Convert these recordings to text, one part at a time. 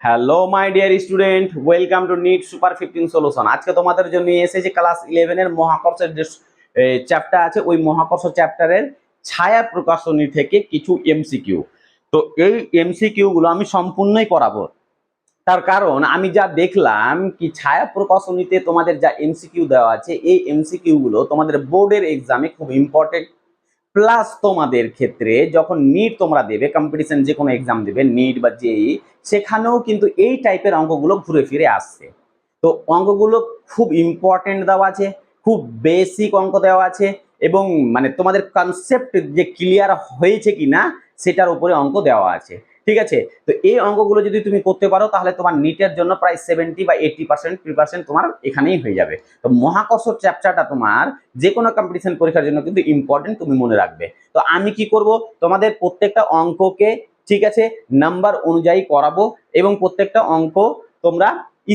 Hello my dear student, welcome to NEET super 15 solution. আজকে তোমাদের জন্য নিয়ে এসেছি ক্লাস 11 এর মহাকর্ষের যে চ্যাপ্টার আছে, ওই মহাকর্ষ চ্যাপ্টারের ছায়া প্রকাশনী থেকে কিছু এমসিকিউ। তো এই এমসিকিউ গুলো আমি সম্পূর্ণই করাবো। তার কারণ আমি যা দেখলাম কি ছায়া প্রকাশনীতে তোমাদের যা এমসিকিউ দেওয়া আছে, এই এমসিকিউ গুলো তোমাদের বোর্ডের এক্সামে খুব ইম্পর্টেন্ট। প্লাস তোমাদের ক্ষেত্রে যখন নিট তোমরা দেবে, কম্পিটিশন যে কোনো এক্সাম দেবে, নিট বা জেই, সেখানেও কিন্তু এই টাইপের অঙ্কগুলো ঘুরে ফিরে আসছে। তো অঙ্কগুলো খুব ইম্পর্টেন্ট দেওয়া আছে, খুব বেসিক অঙ্ক দেওয়া আছে, এবং মানে তোমাদের কনসেপ্ট যে ক্লিয়ার হয়েছে কিনা সেটার উপরে অঙ্ক দেওয়া আছে। ঠিক আছে, তো এই অঙ্কগুলো যদি তুমি করতে পারো তাহলে তোমার নিটের জন্য প্রায় 70 বা 80% প্রিপারেশন তোমার এখানেই হয়ে যাবে। তো মহাকর্ষ চ্যাপ্টারটা তোমার যে কোনো কম্পিটিশন পরীক্ষার জন্য কিন্তু ইম্পর্টেন্ট, তুমি মনে রাখবে। তো আমি কি করব, তোমাদের প্রত্যেকটা অঙ্ককে ঠিক আছে নাম্বার অনুযায়ী করাবো, এবং প্রত্যেকটা অঙ্ক তোমরা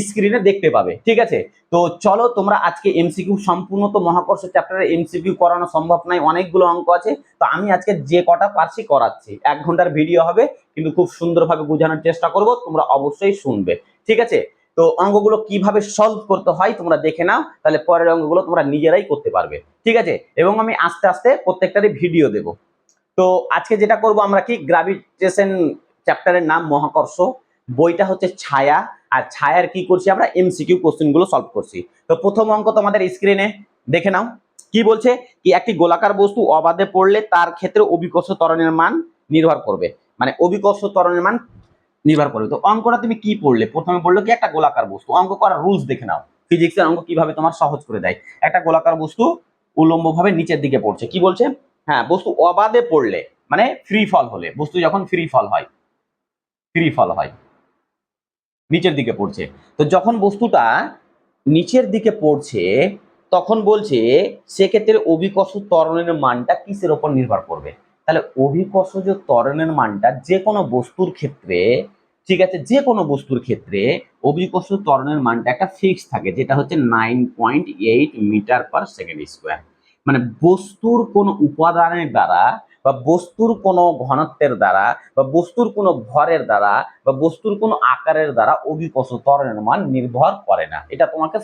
স্ক্রিনে দেখতে পাবে। ঠিক আছে, তো চলো তোমরা আজকে এমসিকিউ সম্পূর্ণ, তো মহাকর্ষ চ্যাপ্টারে এমসিকিউ করানো সম্ভব নয়, অনেকগুলো অঙ্ক আছে। তো আমি আজকে যে কটা পারছি করাচ্ছি, 1 ঘন্টার ভিডিও হবে, কিন্তু খুব সুন্দরভাবে বোঝানোর চেষ্টা করব, তোমরা অবশ্যই শুনবে। ঠিক আছে, তো অঙ্কগুলো কিভাবে সলভ করতে হয় তোমরা দেখে নাও, তাহলে পরের অঙ্কগুলো তোমরা নিজেরাই করতে পারবে। ঠিক আছে, এবং আমি আস্তে আস্তে প্রত্যেকটারই ভিডিও দেব। তো আজকে যেটা করব আমরা কি, গ্র্যাভিটেশন চ্যাপ্টারের নাম মহাকর্ষ, বইটা হচ্ছে ছায়া, আর ছায়ার কি করছি আমরা, এমসিকিউ কোশ্চেন গুলো সলভ করছি। তো প্রথম অঙ্ক তোমাদের স্ক্রিনে দেখে নাও। কি বলছে কি, একটি গোলাকার বস্তু অবাধে পড়লে তার ক্ষেত্রে অভিকর্ষ ত্বরণের মান নির্ভর করবে, মানে অভিকর্ষ ত্বরণের মান নির্ভর করবে। তো অঙ্কটা তুমি কি পড়লে, প্রথমে পড়লো কি একটা গোলাকার বস্তু, অঙ্ক করার রুলস দেখে নাও। ফিজিক্সের অঙ্ক কিভাবে তোমার সহজ করে দেয়। একটা গোলাকার বস্তু উলম্বভাবে নিচের দিকে পড়ছে, কি বলছে, হ্যাঁ বস্তু অবাধে পড়লে মানে ফ্রি ফল হলে, বস্তু যখন ফ্রি ফল হয়, নিচের দিকে পড়ছে। তো যখন বস্তুটা নিচের দিকে পড়ছে তখন বলছে সেক্ষেত্রে অভিকর্ষ ত্বরণের মানটা কিসের উপর নির্ভর করবে। তাহলে অভিকর্ষ যে ত্বরণের মানটা যে কোনো বস্তুর ক্ষেত্রে, ঠিক আছে, যে কোনো বস্তুর ক্ষেত্রে অভিকর্ষ ত্বরণের মানটা একটা ফিক্স থাকে, যেটা হচ্ছে 9.8 মিটার পার সেকেন্ড স্কোয়ার। মানে বস্তুর কোন উপাদানের দ্বারা বা বস্তুর কোনো ঘনত্বের দ্বারা বা বস্তুর কোনো ভরের দ্বারা বা বস্তুর কোনো আকারের দ্বারা অভিকর্ষ ত্বরণের মান নির্ভর করে না। এটা তোমাকে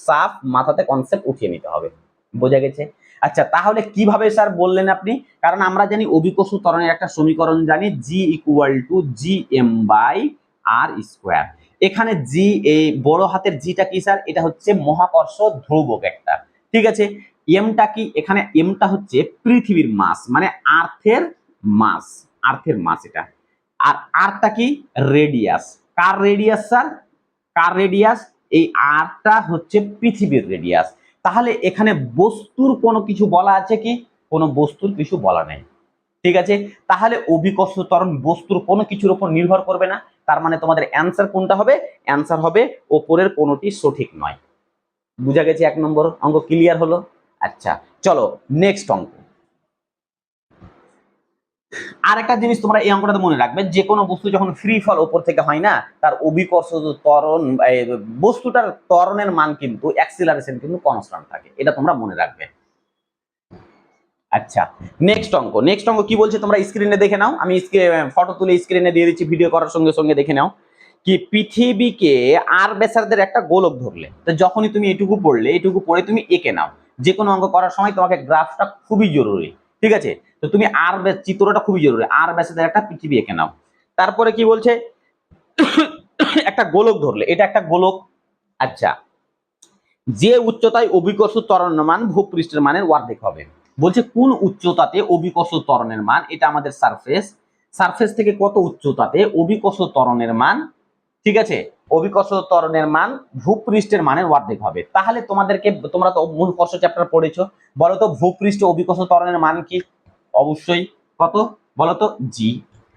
সাফ মাথাতে কনসেপ্ট উঠিয়ে নিতে হবে। বোঝা গেছে? আচ্ছা, তাহলে কিভাবে স্যার বললেন আপনি? কারণ আমরা জানি অভিকর্ষ ত্বরণের একটা সমীকরণ জানি, G equal to G M by R square. এখানে জি, এই বড় হাতের জিটা কি স্যার, এটা হচ্ছে মহাকর্ষ ধ্রুবক একটা। ঠিক আছে, এমটা কি, এখানে এমটা হচ্ছে পৃথিবীর মাস, মানে আর্থের মাস এটা। আর আরটা কি, রেডিয়াস। কার রেডিয়াস স্যার, কার রেডিয়াস, এই আরটা হচ্ছে পৃথিবীর রেডিয়াস। তাহলে এখানে বস্তুর কোনো কিছু বলা আছে কি, কোনো বস্তুর কিছু বলা নেই। ঠিক আছে, তাহলে অভিকর্ষ ত্বরণ বস্তুর কোনো কিছুর উপর নির্ভর করবে না। তার মানে তোমাদের অ্যান্সার কোনটা হবে, অ্যান্সার হবে ওপরের কোনোটি সঠিক নয়। বুঝা গেছে? 1 নম্বর অঙ্ক ক্লিয়ার হলো। আচ্ছা চলো নেক্সট অঙ্ক। আর একটা জিনিস তোমরা এই অঙ্কটাতে মনে রাখবে, যে কোনো বস্তু যখন ফ্রি ফল উপর থেকে হয় না, তার অভিকর্ষ ত্বরণ, বস্তুটার ত্বরণের মান কিন্তু অ্যাক্সিলারেশন কিন্তু কনস্ট্যান্ট থাকে, এটা তোমরা মনে রাখবে। আচ্ছা নেক্সট অঙ্ক কি বলছে তোমরা স্ক্রিনে দেখে নাও, আমি ফটো তুলে স্ক্রিনে দিয়ে দিচ্ছি, ভিডিও করার সঙ্গে সঙ্গে দেখে নাও। কি, পৃথিবীকে আর ব্যাসার্ধের একটা গোলক ধরলে, তো যখনই তুমি এটুকু পড়লে, এটুকু পড়ে তুমি এঁকে নাও। যে কোনো অঙ্ক করার সময় তোমাকে গ্রাফটা খুবই জরুরি। ঠিক আছে, তো তুমি আর চিত্রটা খুবই জরুরি, আর ব্যাসার্ধের একটা পৃথিবী এঁকে নাও। তারপরে কি বলছে, একটা গোলক ধরলে, এটা একটা গোলক। আচ্ছা, যে উচ্চতায় অভিকর্ষ ত্বরণের মান ভূপৃষ্ঠের মানের অর্ধেক হবে। বলছে কোন উচ্চতাতে অভিকর্ষ ত্বরণের মান, এটা আমাদের সারফেস থেকে কত উচ্চতাতে অভিকর্ষ ত্বরণের মান, ঠিক আছে, অভিকর্ষ ত্বরণের মান ভূপৃষ্ঠের মানের অর্ধেক হবে। তাহলে তোমাদেরকে, তোমরা তো মহাকর্ষ চ্যাপ্টার পড়েছো, বলো তো ভূপৃষ্ঠ অভিকর্ষ ত্বরণের মান কি? অবশ্যই কত বলো তো, জি।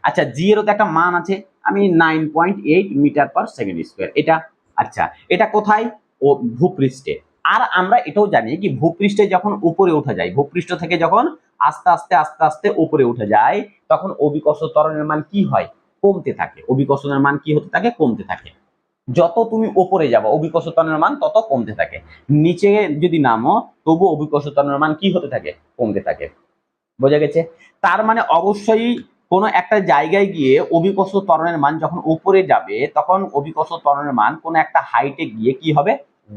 আচ্ছা, জি এরও তো একটা মান আছে, আমি 9.8 মিটার পার সেকেন্ড স্কোয়ার, এটা। আচ্ছা, এটা কোথায়? ও ভূপৃষ্ঠে। আর আমরা এটাও জানি কি, ভূপৃষ্ঠে যখন উপরে উঠে যায়, ভূপৃষ্ঠ থেকে যখন আস্তে আস্তে আস্তে আস্তে উপরে উঠে যায়, তখন অভিকর্ষ ত্বরণের মান কি হয়, কমতে থাকে। অভিকর্ষণের মান কি হতে থাকে, কমতে থাকে। যত তুমি উপরে যাবো অভিকর্ষ ত্বরণের মান তত কমতে থাকে। নিচে যদি নামো তবু অভিকর্ষ ত্বরণের মান কি হতে থাকে, কমতে থাকে। বোঝা গেছে? তার মানে অবশ্যই কোনো একটা জায়গায় গিয়ে অভিকর্ষ ত্বরণের মান যখন উপরে যাবে তখন অভিকর্ষ ত্বরণের মান কোনো একটা হাইটে গিয়ে কি হবে,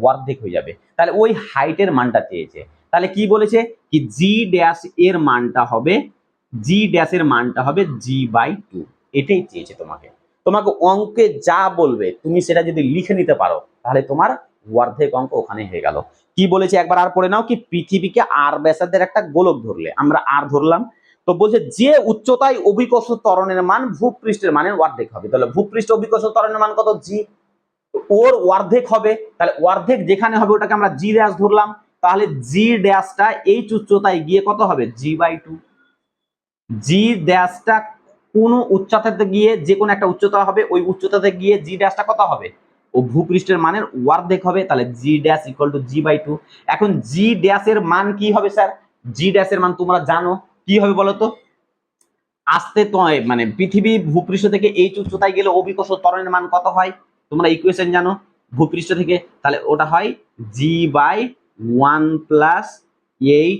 অর্ধেক হয়ে যাবে। তাহলে ওই হাইটের মানটা চেয়েছে। তাহলে কি বলেছে কি জি ড্যাশ এর মানটা হবে, জি ড্যাশ এর মানটা হবে g/2। এটাই চেয়েছে তোমাকে। তোমাকে অঙ্কে যা বলবে তুমি সেটা যদি লিখে নিতে পারো তাহলে তোমার অর্ধেক অঙ্ক ওখানে হয়ে গেল। কি বলেছে একবার আর পড়ে নাও, কি পৃথিবীকে আর ব্যাসার্ধের একটা গোলক ধরলে, আমরা আর ধরলাম, তো বলছে যে উচ্চতায় অভিকর্ষ ত্বরণের মান ভূপৃষ্ঠের মানের অর্ধেক হবে। তাহলে ভূপৃষ্ঠ অভিকর্ষ ত্বরণের মান কত, জি, ওর অর্ধেক হবে। তাহলে অর্ধেক যেখানে হবে ওটাকে আমরা জি ড্যাশ ধরলাম। তাহলে জি ড্যাশটা এইচ উচ্চতায় গিয়ে কত হবে, g/2। জি ড্যাশটা কোন উচ্চতাতে গিয়ে, যে কোনো একটা উচ্চতা হবে, ওই উচ্চতাতে গিয়ে জি ড্যাশটা কত হবে, ও ভূপৃষ্ঠের মানের অর্ধেক হবে। তাহলে জি ড্যাশ ইকুয়াল টু g/2। এখন জি ড্যাশের মান কি হবে স্যার, জি ড্যাশের মান তোমরা জানো কি হবে বলো তো, আসতে তো মানে পৃথিবী ভূপৃষ্ঠ থেকে এইচ উচ্চতায় গেলে অভিকর্ষ ত্বরণের মান কত হয়, তোমরা ইকুয়েশন জানো ভূপৃষ্ঠ থেকে, তাহলে ওটা হয় g/1 প্লাস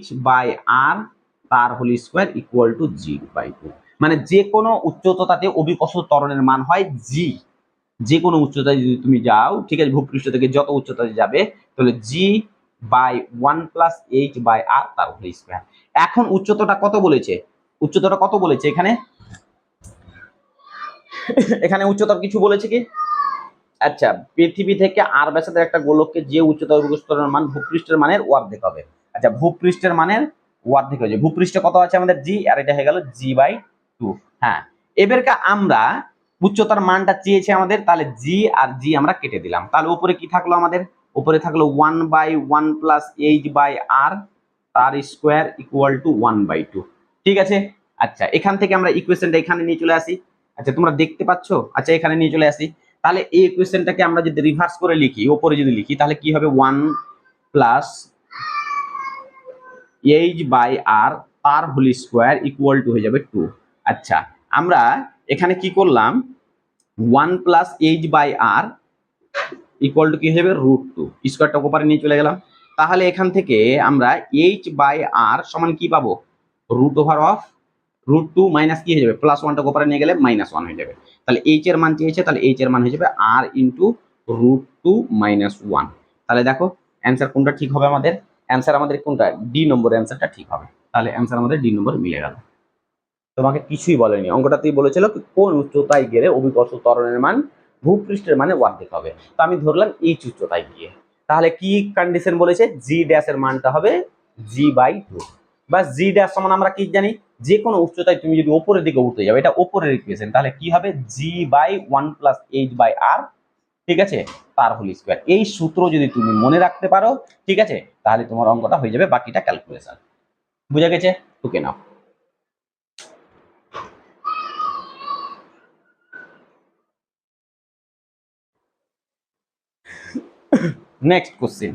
h/r তার whole square equal to g/2। মানে যে কোনো উচ্চতাতে অভিকর্ষ ত্বরণের মান হয় জি। যে কোনো উচ্চতায় যদি তুমি যাও, ঠিক আছে, ভূপৃষ্ঠ থেকে যত উচ্চতায় যাবে তাহলে g/1 প্লাস h/r তার হোল স্কয়ার। এখন উচ্চতাটা কত বলেছে, উচ্চতাটা কত বলেছে এখানে, এখানে উচ্চতার কিছু বলেছে কি, আচ্ছা, পৃথিবী থেকে আর ব্যাসার্ধের একটা গোলককে যে উচ্চতা অভিকর্ষ ত্বরণের মান ভূপৃষ্ঠের মানের অর্ধেক হবে। আচ্ছা, ভূপৃষ্ঠের মানের অর্ধেক হয়েছে, ভূপৃষ্ঠে কত আছে আমাদের জি, আর এটা হয়ে গেল g/2। হ্যাঁ, এবারকে আমরা উচ্চতার মানটা চেয়েছে আমাদের, তাহলে জি আর জি আমরা কেটে দিলাম। তাহলে উপরে কি থাকলো আমাদের, উপরে থাকলো 1/1 প্লাস h/r তার স্কয়ার ইকুয়াল টু 1/2। ঠিক আছে। আচ্ছা, এখান থেকে আমরা ইকুয়েশনটা এখানে নিয়ে চলে আসি। আচ্ছা, তোমরা দেখতে পাচ্ছ, আচ্ছা এখানে নিয়ে চলে আসি। তাহলে এই ইকুয়েশনটাকে আমরা যদি রিভার্স করে লিখি, উপরে যদি লিখি, তাহলে কি হবে 1 প্লাস h/r তার হোল স্কয়ার ইকুয়াল টু হয়ে যাবে 2। আচ্ছা, আমরা এখানে কি করলাম, 1 প্লাস h/r ইকুয়াল টু কি হয়ে যাবে √2, স্কয়ারটা উপরে নিয়ে চলে গেলাম। তাহলে এখান থেকে আমরা h/r সমান কি পাবো, √2 মাইনাস কি হয়ে যাবে, প্লাস 1টা উপরে নিয়ে গেলে -1 হয়ে যাবে। তাহলে h এর মান চেয়েছে, তাহলে h এর মান হয়ে যাবে r ইনটু √2 - 1। তাহলে দেখো অ্যানসার কোনটা ঠিক হবে আমাদের, অ্যানসার আমাদের কোনটা, ডি নম্বর অ্যানসারটা ঠিক হবে। তাহলে অ্যানসার আমাদের ডি নম্বর মিলে গেল। তোমাকে কিছুই বলেনি, অঙ্কটাতেই বলেছিল কোন উচ্চতায় গেলে অভিকর্ষ ত্বরণের মান ভূপৃষ্ঠের মানে অর্ধেক হবে। তো আমি ধরলাম এইচ উচ্চতায় গিয়ে। তাহলে কি কন্ডিশন বলেছে, জি ড্যাশ এর মানটা হবে g/2। বা জি ড্যাশ সমান আমরা কি জানি, যে কোনো উচ্চতায় তুমি যদি উপরের দিকে উঠতে যাবে, এটা উপরের ইকুয়েশন, তাহলে কি হবে g/1 প্লাস h/r, ঠিক আছে, তার হোল স্কয়ার। এই সূত্র যদি তুমি মনে রাখতে পারো, ঠিক আছে, তাহলে তোমার অঙ্কটা হয়ে যাবে, বাকিটা ক্যালকুলেশন। বুঝা গেছে, টুকে নাও। নেক্সট কোশ্চেন,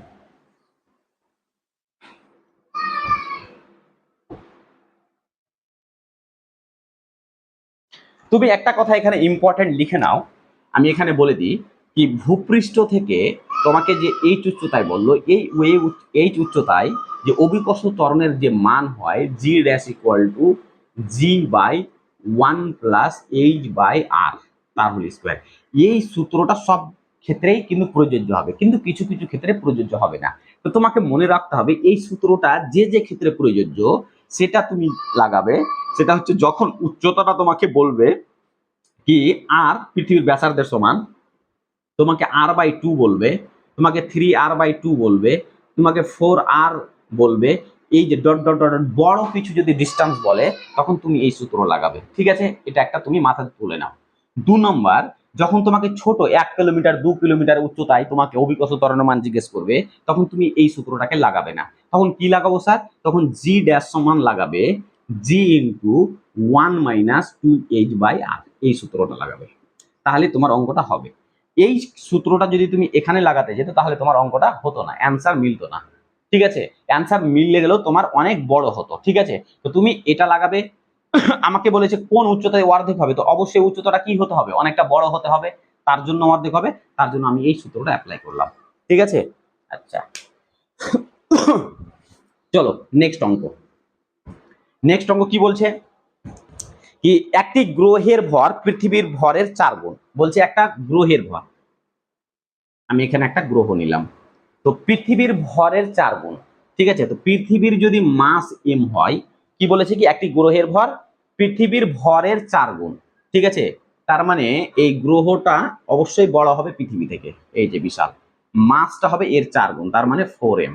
তুমি একটা কথা এখানে ইম্পর্টেন্ট লিখে নাও, আমি এখানে বলে দিই কি ভূপৃষ্ঠ থেকে তোমাকে যে এইচ উচ্চতায় বললো, এই এইচ উচ্চতায় যে অভিকর্ষ ত্বরণের যে মান হয় G dash equal to g/1 plus h/r তার হোল স্কয়ার। এই সূত্রটা সব ক্ষেত্রেই কিন্তু প্রযোজ্য হবে, কিন্তু কিছু কিছু ক্ষেত্রে প্রযোজ্য হবে না। তো তোমাকে মনে রাখতে হবে এই সূত্রটা যে যে ক্ষেত্রে প্রযোজ্য সেটা তুমি লাগাবে। সেটা হচ্ছে যখন উচ্চতাটা তোমাকে বলবে কি আর পৃথিবীর ব্যাসার্ধের সমান, তোমাকে r/2 বলবে, তোমাকে 3r/2 বলবে, তোমাকে 4r বলবে, এই যে ডট ডট ডট বড় কিছু যদি ডিস্টেন্স বলে তখন তুমি এই সূত্র লাগাবে। ঠিক আছে, এটা একটা তুমি মাথায় তুলে নাও। 2 নম্বর, যখন তোমাকে ছোট 1 কিলোমিটার 2 কিলোমিটার উচ্চতায় তোমাকে অভিকর্ষ ত্বরণের মান জিজ্ঞেস করবে তখন তুমি এই সূত্রটাকে লাগাবে না। তখন কি লাগাবো স্যার, তখন জি ড্যাশ সমান লাগাবে g ইনটু 1 মাইনাস 2h/r, এই সূত্রটা লাগাবে, তাহলে তোমার অঙ্কটা হবে। এই সূত্রটা যদি তুমি এখানে লাগাতে যেত তাহলে তোমার অঙ্কটা হতো না, অ্যান্সার মিলতো না। ঠিক আছে, অ্যান্সার মিললে গেলেও তোমার অনেক বড় হতো। ঠিক আছে, তো তুমি এটা লাগাবে। আমাকে বলেছে কোন উচ্চতায় অর্ধেক হবে, তো অবশ্যই উচ্চতাটা কি হতে হবে, অনেকটা বড় হতে হবে, তার জন্য অর্ধেক হবে, তার জন্য আমি এই সূত্রটা অ্যাপ্লাই করলাম। ঠিক আছে, আচ্ছা চলো নেক্সট অঙ্ক। নেক্সট অঙ্ক কি বলছে, কি একটি গ্রহের ভর পৃথিবীর ভরের 4 গুণ। বলছে একটা গ্রহের ভর, আমি এখানে একটা গ্রহ নিলাম, তো পৃথিবীর ভরের 4 গুণ। ঠিক আছে, তো পৃথিবীর যদি মাস এম হয়, কি বলেছে কি একটি গ্রহের ভর পৃথিবীর ভরের 4 গুণ। ঠিক আছে, তার মানে এই গ্রহটা অবশ্যই বড় হবে পৃথিবী থেকে, এই যে বিশাল, মাসটা হবে এর 4 গুণ, তার মানে 4m।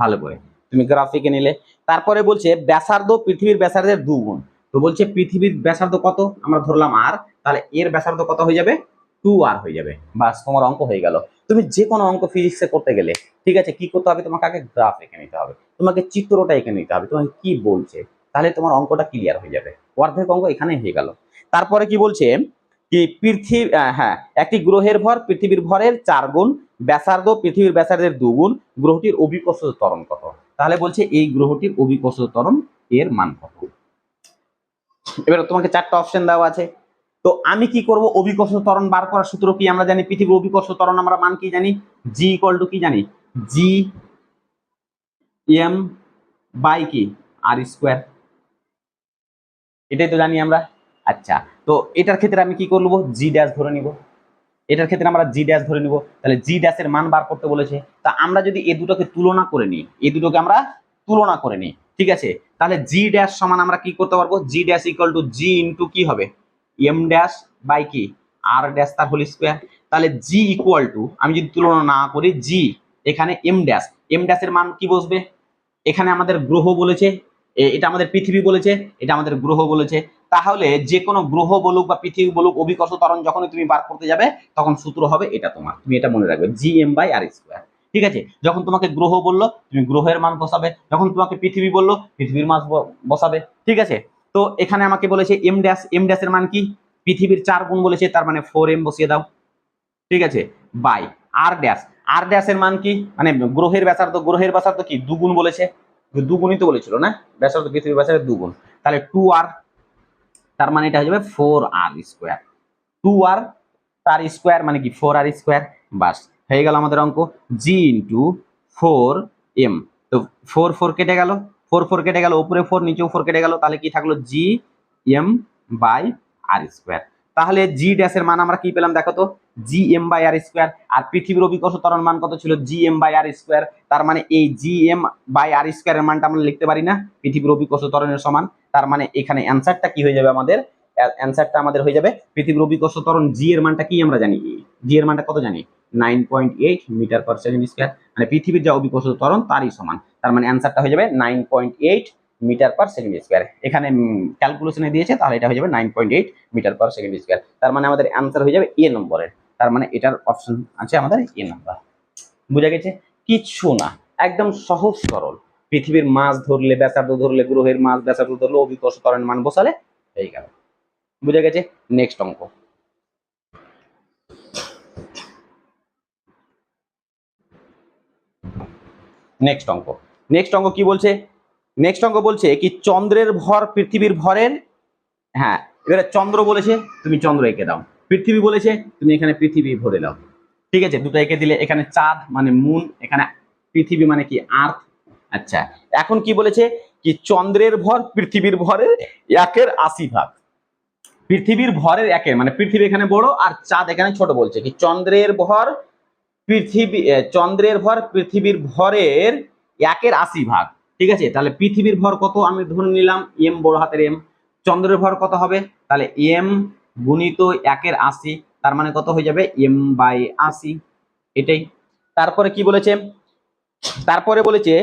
ভালো করে তুমি গ্রাফিকে নিলে। তারপরে বলছে ব্যাসার্ধ পৃথিবীর ব্যাসার্ধের 2 গুণ। তো বলছে পৃথিবীর ব্যাসার্ধ কত, আমরা ধরলাম আর, তাহলে এর ব্যাসার্ধ কত হয়ে যাবে, 2r হয়ে যাবে। বাস, তোমার অঙ্ক হয়ে গেল। তুমি যে কোনো অঙ্ক ফিজিক্সে করতে গেলে, ঠিক আছে, কি করতে হবে, তোমাকে আগে গ্রাফ এঁকে নিতে হবে, তোমাকে চিত্রটা এঁকে নিতে হবে, তোমাকে কি বলছে, তাহলে তোমার অঙ্কটা ক্লিয়ার হয়ে যাবে। অর্ধেক অঙ্ক এখানে হয়ে গেল। তারপরে কি বলছে কি পৃথিবী, হ্যাঁ, একটি গ্রহের ভর পৃথিবীর ভরের 4 গুণ, ব্যাসার্ধ পৃথিবীর ব্যাসার্ধের 2 গুণ, গ্রহটির অভিকর্ষজ ত্বরণ কত। তাহলে বলছে এই গ্রহটির অভিকর্ষজ ত্বরণ এর মান কত। এবার তোমাকে 4টা অপশন দেওয়া আছে, তো আমি কি করব, অভিকর্ষজ ত্বরণ বার করার সূত্র কি আমরা জানি, পৃথিবীর অভিকর্ষজ ত্বরণ আমরা মান কি জানি, জি ইকুয়াল টু কি জানি, জি এম বাই কি আর স্কোয়ার, এটাই তো জানি আমরা। আচ্ছা, তো এটার ক্ষেত্রে আমি কি করব, জি ড্যাশ ধরে নিব, এটার ক্ষেত্রে আমরা জি ড্যাশ ধরে নিব, তাহলে জি ড্যাশের মান বার করতে বলেছে। তা আমরা যদি এই দুটোকে তুলনা করে নিই, এই দুটোকে আমরা তুলনা করে নিই, ঠিক আছে, তাহলে জি ড্যাশ সমান আমরা কি করতে পারবো, G dash equal to G into কি হবে, এম ড্যাশ বাই কি আর ড্যাশ তার হোল স্কোয়ার। তাহলে জি ইকুয়াল টু, আমি যদি তুলনা না করি, জি এখানে এম ড্যাশ, এম ড্যাশের মান কি বসবে, এখানে আমাদের গ্রহ বলেছে, এটা আমাদের পৃথিবী বলেছে, এটা আমাদের গ্রহ বলেছে, তাহলে যে কোনো গ্রহ বলুক বা পৃথিবী বলুক, অভিকর্ষ ত্বরণ যখন তুমি বার করতে যাবে তখন সূত্র হবে এটা, তোমার তুমি এটা মনে রাখবে, G M by R square. ঠিক আছে, যখন তোমাকে গ্রহ বললো তুমি গ্রহের মান বসাবে, যখন তোমাকে পৃথিবী বললো পৃথিবীর মান বসাবে। ঠিক আছে, তো এখানে আমাকে বলেছে এম ড্যাশ, এম ড্যাশের মান কি, পৃথিবীর 4 গুণ বলেছে, তার মানে 4m বসিয়ে দাও। ঠিক আছে, বাই আর ড্যাশ, আর ড্যাশের মান কি, মানে গ্রহের ব্যাসার্ধ, গ্রহের ব্যাসার্ধ কি 2 গুণ বলেছে, 2 গুণই তো বলেছিল না, ব্যাসার্ধ পৃথিবীর ব্যাসার্ধের 2 গুণ, তাহলে 2r, তার মানে এটা হয়ে যাবে 4r স্কোয়ার, 2r তার স্কোয়ার মানে কি 4r স্কোয়ার। বাস, হয়ে গেল আমাদের অঙ্ক, জি ইন্টু 4m, তো 4 কেটে গেল, 4 কেটে গেল, উপরে 4 নিচেও 4 কেটে গেল, তাহলে কি থাকলো, G M by R square. তাহলে জি ড্যাশের মান আমরা কি পেলাম দেখো তো, G M by R square, আর পৃথিবীর অভিকর্ষ ত্বরণ মান কত ছিল, G M by R square, তার মানে এই জি এম বাই আর স্কোয়ারের মানটা আমরা লিখতে পারি না, পৃথিবীর অভিকর্ষ ত্বরণের সমান, তার মানে এখানে অ্যান্সারটা কি হয়ে যাবে, আমাদের অ্যান্সারটা আমাদের হয়ে যাবে পৃথিবীর অভিকর্ষ ত্বরণ জি এর মানটা কি আমরা জানি, জি এর মানটা কত জানি, 9.8 মিটার পার সেকেন্ড স্কোয়ার, মানে পৃথিবীর যা অভিকর্ষ ত্বরণ তারই সমান, তার মানে অ্যান্সারটা হয়ে যাবে 9.8 মিটার পার সেকেন্ড স্কোয়ার। এখানে ক্যালকুলেশনে দিয়েছে, তাহলে এটা হয়ে যাবে 9.8 মিটার পার সেকেন্ড স্কোয়ার, তার মানে আমাদের অ্যান্সার হয়ে যাবে এ নম্বরের, তার মানে এটার অপশন আছে আমাদের এ নাম্বার। বুঝা গেছে, কিচ্ছু না, একদম সহজ সরল, পৃথিবীর মাস ধরলে, ব্যাসার্ধ ধরলে, গ্রহের মাস ব্যাসার্ধ ধরলে, অভিকর্ষ ত্বরণের মান বসালে হয়ে গেল। বুঝা গেছে, নেক্সট অঙ্ক। নেক্সট অঙ্ক, নেক্সট অঙ্ক কি বলছে, নেক্সট অঙ্ক বলছে কি চন্দ্রের ভর পৃথিবীর ভরের, হ্যাঁ, এবারে চন্দ্র বলেছে তুমি চন্দ্র এঁকে দাও, পৃথিবী বলেছে তুমি এখানে পৃথিবী ভরে দাও। ঠিক আছে, দুটো এঁকে দিলে, এখানে চাঁদ মানে মুন, এখানে পৃথিবী মানে কি আর্থ। আচ্ছা, এখন কি বলেছে কি চন্দ্রের ভর পৃথিবীর ভরের 1/80 পৃথিবীর ভরের 1 মানে পৃথিবী এখানে বড় আর চাঁদ এখানে ছোট, বলছে কি চন্দ্রের ভর পৃথিবী, চন্দ্রের ভর পৃথিবীর ভরের 1/80। ঠিক আছে, তাহলে পৃথিবীর ভর কত, আমি ধরে নিলাম এম, বড় হাতের এম, চন্দ্রের ভর কত হবে, তাহলে এম গুণিত 1/80, তার মানে কত হয়ে যাবে, এম বাই 80, এটাই। তারপরে কি বলেছে, তারপরে বলেছে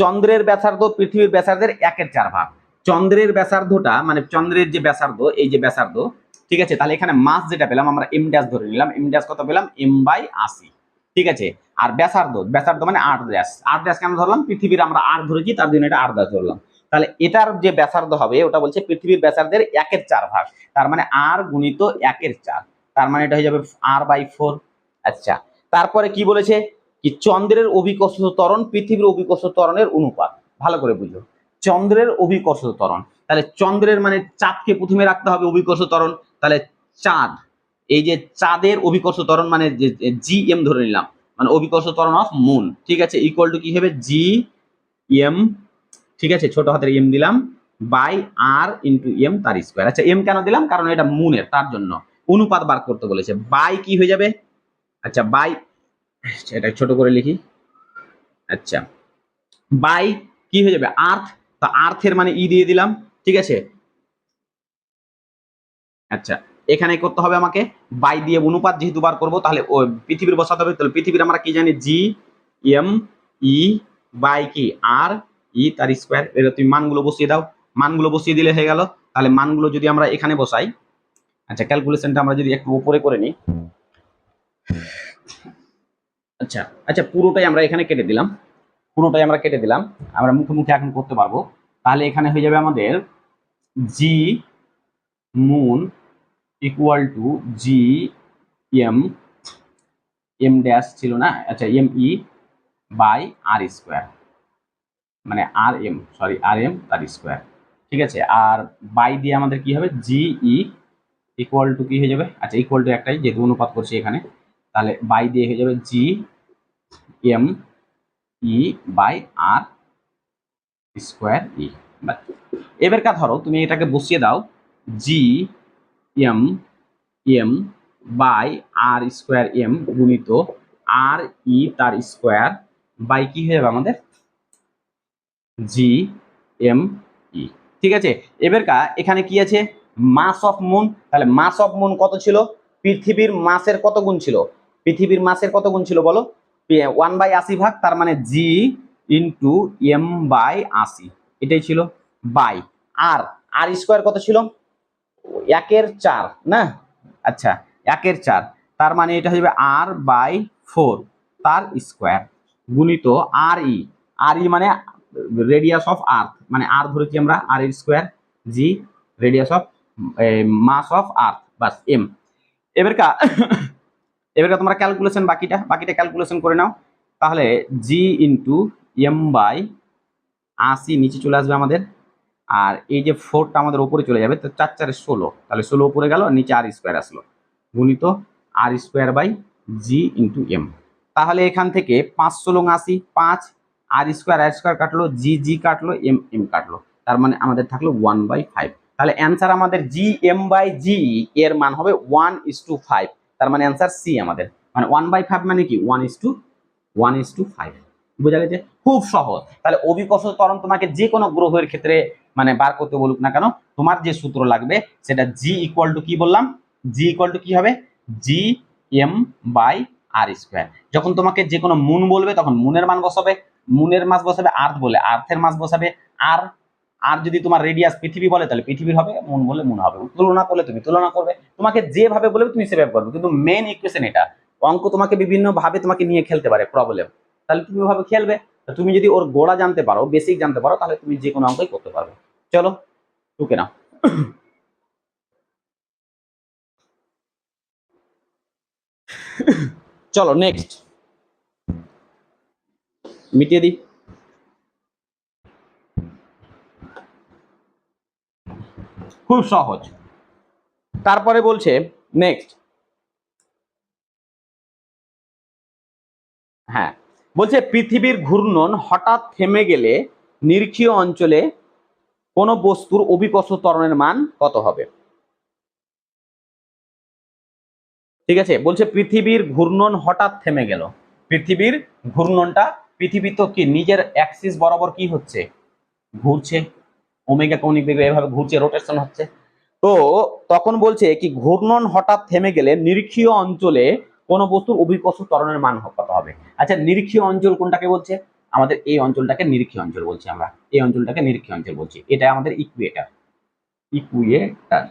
চন্দ্রের ব্যাসার্ধ পৃথিবীর ব্যাসার্ধের 1/4। চন্দ্রের ব্যাসার্ধটা মানে চন্দ্রের যে ব্যাসার্ধ, এই যে ব্যাসার্ধ, ঠিক আছে, তাহলে এখানে মাস যেটা পেলাম আমরা এম ড্যাশ ধরে নিলাম, এম ড্যাশ কত পেলাম, এম বাই 80। ঠিক আছে, আর ব্যাসার্ধ, ব্যাসার্ধ মানে আর ড্যাশ, আর ড্যাশ কেন ধরলাম, পৃথিবীর আমরা আর ধরেছি তার জন্য এটা আর ড্যাশ ধরলাম, তাহলে এটার যে ব্যাসার্ধ হবে ওটা বলছে পৃথিবীর ব্যাসার্ধের 1/4, তার মানে আর গুণিত 1/4, তার মানে এটা হয়ে যাবে আর বাই 4। আচ্ছা, তারপরে কি বলেছে কি চন্দ্রের অভিকর্ষ ত্বরণ পৃথিবীর অভিকর্ষ ত্বরণের অনুপাত, ভালো করে বুঝো, চন্দ্রের অভিকর্ষ ত্বরণ, তাহলে চন্দ্রের মানে চাঁদকে প্রথমে রাখতে হবে অভিকর্ষ ত্বরণ, তাহলে চাঁদ, এই যে চাঁদের অভিকর্ষ ত্বরণ মানে জি এম ধরে নিলাম, মানে অভিকর্ষ ত্বরণ অফ মুন, ঠিক আছে, ইকুয়াল টু কি হবে জি এম, ঠিক আছে, ছোট হাতের এম দিলাম, বাই আর ইন্টু এম তার স্কোয়ার। আচ্ছা এম কেন দিলাম, কারণ এটা মুনের, তার জন্য অনুপাত বার করতে বলেছে। বাই কি হয়ে যাবে, আচ্ছা বাই, এটা ছোট করে লিখি, আচ্ছা বাই কি হয়ে যাবে আর্থ, তা আর্থের মানে ই দিয়ে দিলাম, ঠিক আছে। আচ্ছা এখানে করতে হবে আমাকে বাই দিয়ে অনুপাত যেহেতু বার করবো, তাহলে পৃথিবীর বসাতে হবে। তাহলে পৃথিবীর আমরা কি জানি, জি এম ই বাই কি আর ই তার স্কোয়ার। এটা তুমি মানগুলো বসিয়ে দাও, মানগুলো বসিয়ে দিলে হয়ে গেল। তাহলে মানগুলো যদি আমরা এখানে বসাই, আচ্ছা ক্যালকুলেশনটা আমরা যদি একটু উপরে করে নিই, আচ্ছা আচ্ছা পুরোটাই আমরা এখানে কেটে দিলাম, পুরোটাই আমরা কেটে দিলাম, আমরা মুখে মুখে এখন করতে পারবো। তাহলে এখানে হয়ে যাবে আমাদের G moon equal to G M, M dash ছিল না, আচ্ছা M E by R square, মানে R M, sorry R M তার স্কোয়ার, ঠিক আছে। আর বাই দিয়ে আমাদের কি হবে, জি ই ইকুয়াল টু কি হয়ে যাবে, আচ্ছা ইকুয়াল টু একটাই যেহেতু অনুপাত করছি এখানে, তাহলে বাই দিয়ে হয়ে যাবে G M E by R square E. এবার কা ধরো তুমি এটাকে বসিয়ে দাও, G M M by R square M গুণিত আর ই তার স্কোয়ার বাই কি হয়ে যাবে আমাদের জি এম ই, ঠিক আছে। এবার কা এখানে কি আছে, মাস অফ মুন, তাহলে মাস অফ মুন কত ছিল, পৃথিবীর মাসের কত গুণ ছিল, পৃথিবীর মাসের কত গুণ ছিল বলো, 1/80 ভাগ, তার মানে জি ইন্টু এম বাই 80, এটাই ছিল বাই। আর আর স্কোয়ার কত ছিল, 1/4 না, আচ্ছা 1/4, তার মানে এটা হয়ে যাবে আর বাই 4 তার স্কোয়ার গুণিত আর ই, আর ই মানে রেডিয়াস অফ আর্থ, মানে আর ধরেছি আমরা আর এর square, G radius of mass of earth, বাস এম। এবার কা এবার তোমরা ক্যালকুলেশন বাকিটা ক্যালকুলেশন করে নাও। তাহলে জি ইন্টু এম বাই 80 নিচে চলে আসবে আমাদের, আর এই যে 4টা আমাদের উপরে চলে যাবে, তো 4 4 16, তাহলে 16 উপরে গেল, নিচে আর স্কোয়ার আসলো গুণিত R square by G into M. তাহলে এখান থেকে 5 16 80, 5 আর স্কোয়ার কাটলো, জি জি কাটলো, এম এম কাটলো, তার মানে আমাদের থাকলো 1/5। তাহলে অ্যান্সার আমাদের জি এম বাই জি এর মান হবে 1:5, তার মানে অ্যান্সার সি আমাদের, মানে 1/5 মানে কি 1:5। বোঝা গেছে, খুব সহজ। তাহলে অভিকর্ষ ত্বরণ তোমাকে যে কোনো গ্রহের ক্ষেত্রে মানে বার করতে বলুক না কেন, তোমার যে সূত্র লাগবে সেটা জি ইকুয়াল টু কি বললাম, জি ইকুয়াল টু কি হবে, G M by R square. যখন তোমাকে যে কোনো মুন বলবে তখন মুনের মান বসাবে, মুনের মাস বসাবে, আর্থ বলে আর্থের মাস বসাবে, আর আর যদি তোমার রেডিয়াস পৃথিবী বলে তাহলে পৃথিবীর হবে, মুন বলে মুন হবে, তুলনা করলে তুমি তুলনা করবে, তোমাকে যেভাবে বলবে তুমি সেভাবে করবে, কিন্তু মেন ইকুয়েশন এটা। অঙ্ক তোমাকে বিভিন্ন ভাবে তোমাকে নিয়ে খেলতে পারে প্রবলেম, তাহলে তুমি ওভাবে খেলবে। তুমি যদি ওর গোড়া জানতে পারো, বেসিক জানতে পারো, তাহলে তুমি যে কোনো অঙ্কই করতে পারবে। চলো টুকে নাও। চলো নেক্সট মিটিয়ে দিই। খুব সহজ। তারপরে বলছে নেক্সট, হ্যাঁ বলছে পৃথিবীর ঘূর্ণন হঠাৎ থেমে গেলে নিরক্ষীয় অঞ্চলে কোন বস্তুর অভিকর্ষ ত্বরণের মান কত হবে। ঠিক আছে, বলছে পৃথিবীর ঘূর্ণন হঠাৎ থেমে গেল, পৃথিবীর ঘূর্ণনটা, পৃথিবী তো কি নিজের অ্যাক্সিস বরাবর কি হচ্ছে, ঘুরছে, ওমেগা কৌণিক বেগে এভাবে ঘুরছে, রোটেশন হচ্ছে। তো তখন বলছে কি ঘূর্ণন হঠাৎ থেমে গেলে নিরক্ষীয় অঞ্চলে কোন বস্তুর অভিকর্ষ ত্বরণের মান কত হবে। আচ্ছা নিরক্ষীয় অঞ্চল কোনটাকে বলছে, আমাদের এই অঞ্চলটাকে নিরক্ষীয় অঞ্চল বলছি আমরা, এই অঞ্চলটাকে নিরক্ষীয় অঞ্চল বলছি, এটা আমাদের ইকুয়েটার, ইকুয়েটার,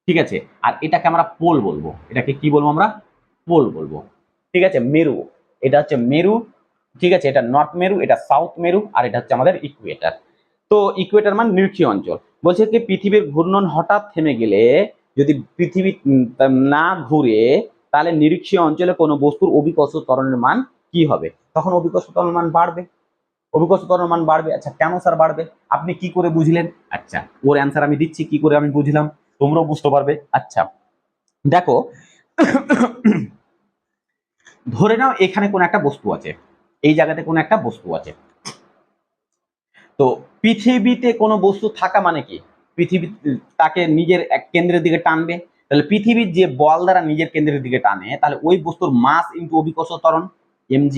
ঠিক আছে। আর এটাকে আমরা পোল বলবো, এটাকে কি বলবো আমরা, পোল বলবো, ঠিক আছে। মেরু, এটা হচ্ছে মেরু, ঠিক আছে, এটা নর্থ মেরু, এটা সাউথ মেরু, আর এটা হচ্ছে আমাদের ইকুয়েটার। তো ইকুয়েটার মানে নিরক্ষীয় অঞ্চল। বলছে কি পৃথিবীর ঘূর্ণন হঠাৎ থেমে গেলে, যদি পৃথিবী না ঘুরে, তাহলে নিরক্ষীয় অঞ্চলে কোনো বস্তুর অভিকর্ষ ত্বরণের মান কি হবে, তখন অভিকর্ষ ত্বরণের মান বাড়বে, অভিকর্ষ ত্বরণের মান বাড়বে। আচ্ছা কেন স্যার বাড়বে, আপনি কি করে বুঝলেন, আচ্ছা ওর অ্যান্সার আমি দিচ্ছি কি করে আমি বুঝলাম, তোমরাও বুঝতে পারবে। আচ্ছা দেখো, ধরে নাও এখানে কোন একটা বস্তু আছে, এই জায়গাতে কোন একটা বস্তু আছে, তো তো পৃথিবীতে কোনো বস্তু থাকা মানে কি, পৃথিবী তাকে নিজের এক কেন্দ্রের দিকে টানবে। তাহলে পৃথিবীর যে বল দ্বারা নিজের কেন্দ্রের দিকে টানে, তাহলে ওই বস্তুর মাস ইনটু অভিকর্ষ ত্বরণ mg।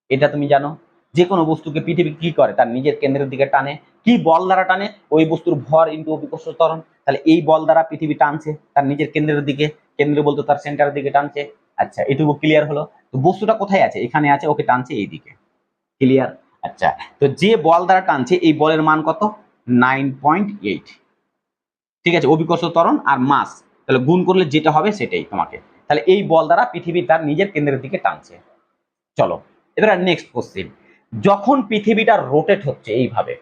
এটা তুমি জানো, যে কোনো বস্তুকে পৃথিবী কি করে, তার নিজের কেন্দ্রের দিকে টানে। কি বল দ্বারা টানে? ওই বস্তুর ভর ইনটু অভিকর্ষ ত্বরণ। তাহলে এই বল দ্বারা পৃথিবী টানছে তার নিজের কেন্দ্রের দিকে, কেন্দ্র বলতে তার সেন্টারের দিকে টানছে। আচ্ছা, এটুকু ক্লিয়ার হলো। তো বস্তুটা কোথায় আছে? এখানে আছে, ওকে টানছে এই দিকে। ক্লিয়ার? আচ্ছা, তো যে বল দ্বারা টানছে এই বলের মান কত? 9.8। ঠিক আছে, অভিকর্ষ ত্বরণ আর মাস তাহলে গুণ করলে যেটা হবে সেটাই তোমাকে। তাহলে এই বল দ্বারা পৃথিবী তার নিজের কেন্দ্রের দিকে টানছে। চলো এবার নেক্সট কোশ্চেন। যখন পৃথিবীটা রোটেট হচ্ছে এইভাবে,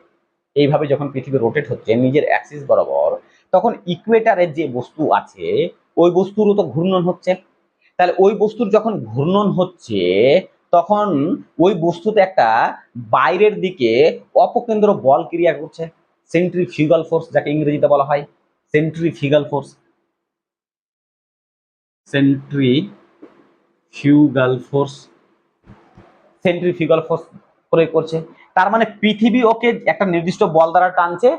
এইভাবে যখন পৃথিবী রোটেট হচ্ছে নিজের অ্যাক্সিস বরাবর, তখন ইকুয়েটারের যে বস্তু আছে ওই বস্তুরও তো ঘূর্ণন হচ্ছে। তাহলে ওই বস্তুর যখন ঘূর্ণন হচ্ছে তখন ওই বস্তুতে একটা বাইরের দিকে অপকেন্দ্র বল ক্রিয়া করছে, সেন্ট্রিফিউগাল ফোর্স, যাকে ইংরেজিতে বলা হয় centrifugal force. Centrifugal force, centrifugal force প্রয়োগ করছে। তার মানে পৃথিবী ওকে একটা নির্দিষ্ট বল দ্বারা টানছে।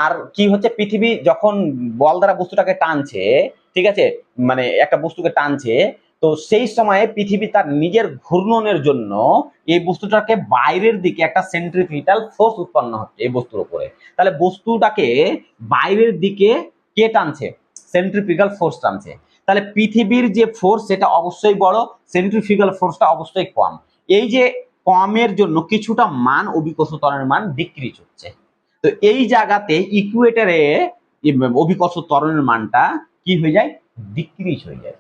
আর কি হচ্ছে, পৃথিবী যখন বল দ্বারা বস্তুটাকে টানছে, ঠিক আছে, মানে একটা বস্তুকে টানছে, তো সেই সময়ে পৃথিবী তার নিজের ঘূর্ণনের জন্য এই বস্তুটাকে বাইরের দিকে একটা সেন্ট্রিফিউগাল ফোর্স উৎপন্ন হচ্ছে এই বস্তুর উপরে। তাহলে বস্তুটাকে বাইরের দিকে কে টানছে? সেন্ট্রিফিউগাল ফোর্স টানছে। তাহলে পৃথিবীর যে ফোর্স সেটা অবশ্যই বড়, সেন্ট্রিফিউগাল ফোর্সটা অবশ্যই কম। এই যে কমের জন্য কিছুটা মান অভিকর্ষ ত্বরণের মান ডিক্রিজ হচ্ছে। তো এই জায়গাতে ইকুয়েটরে অভিকর্ষ ত্বরণের মানটা কি হয়ে যায়? ডিক্রিজ হয়ে যায়।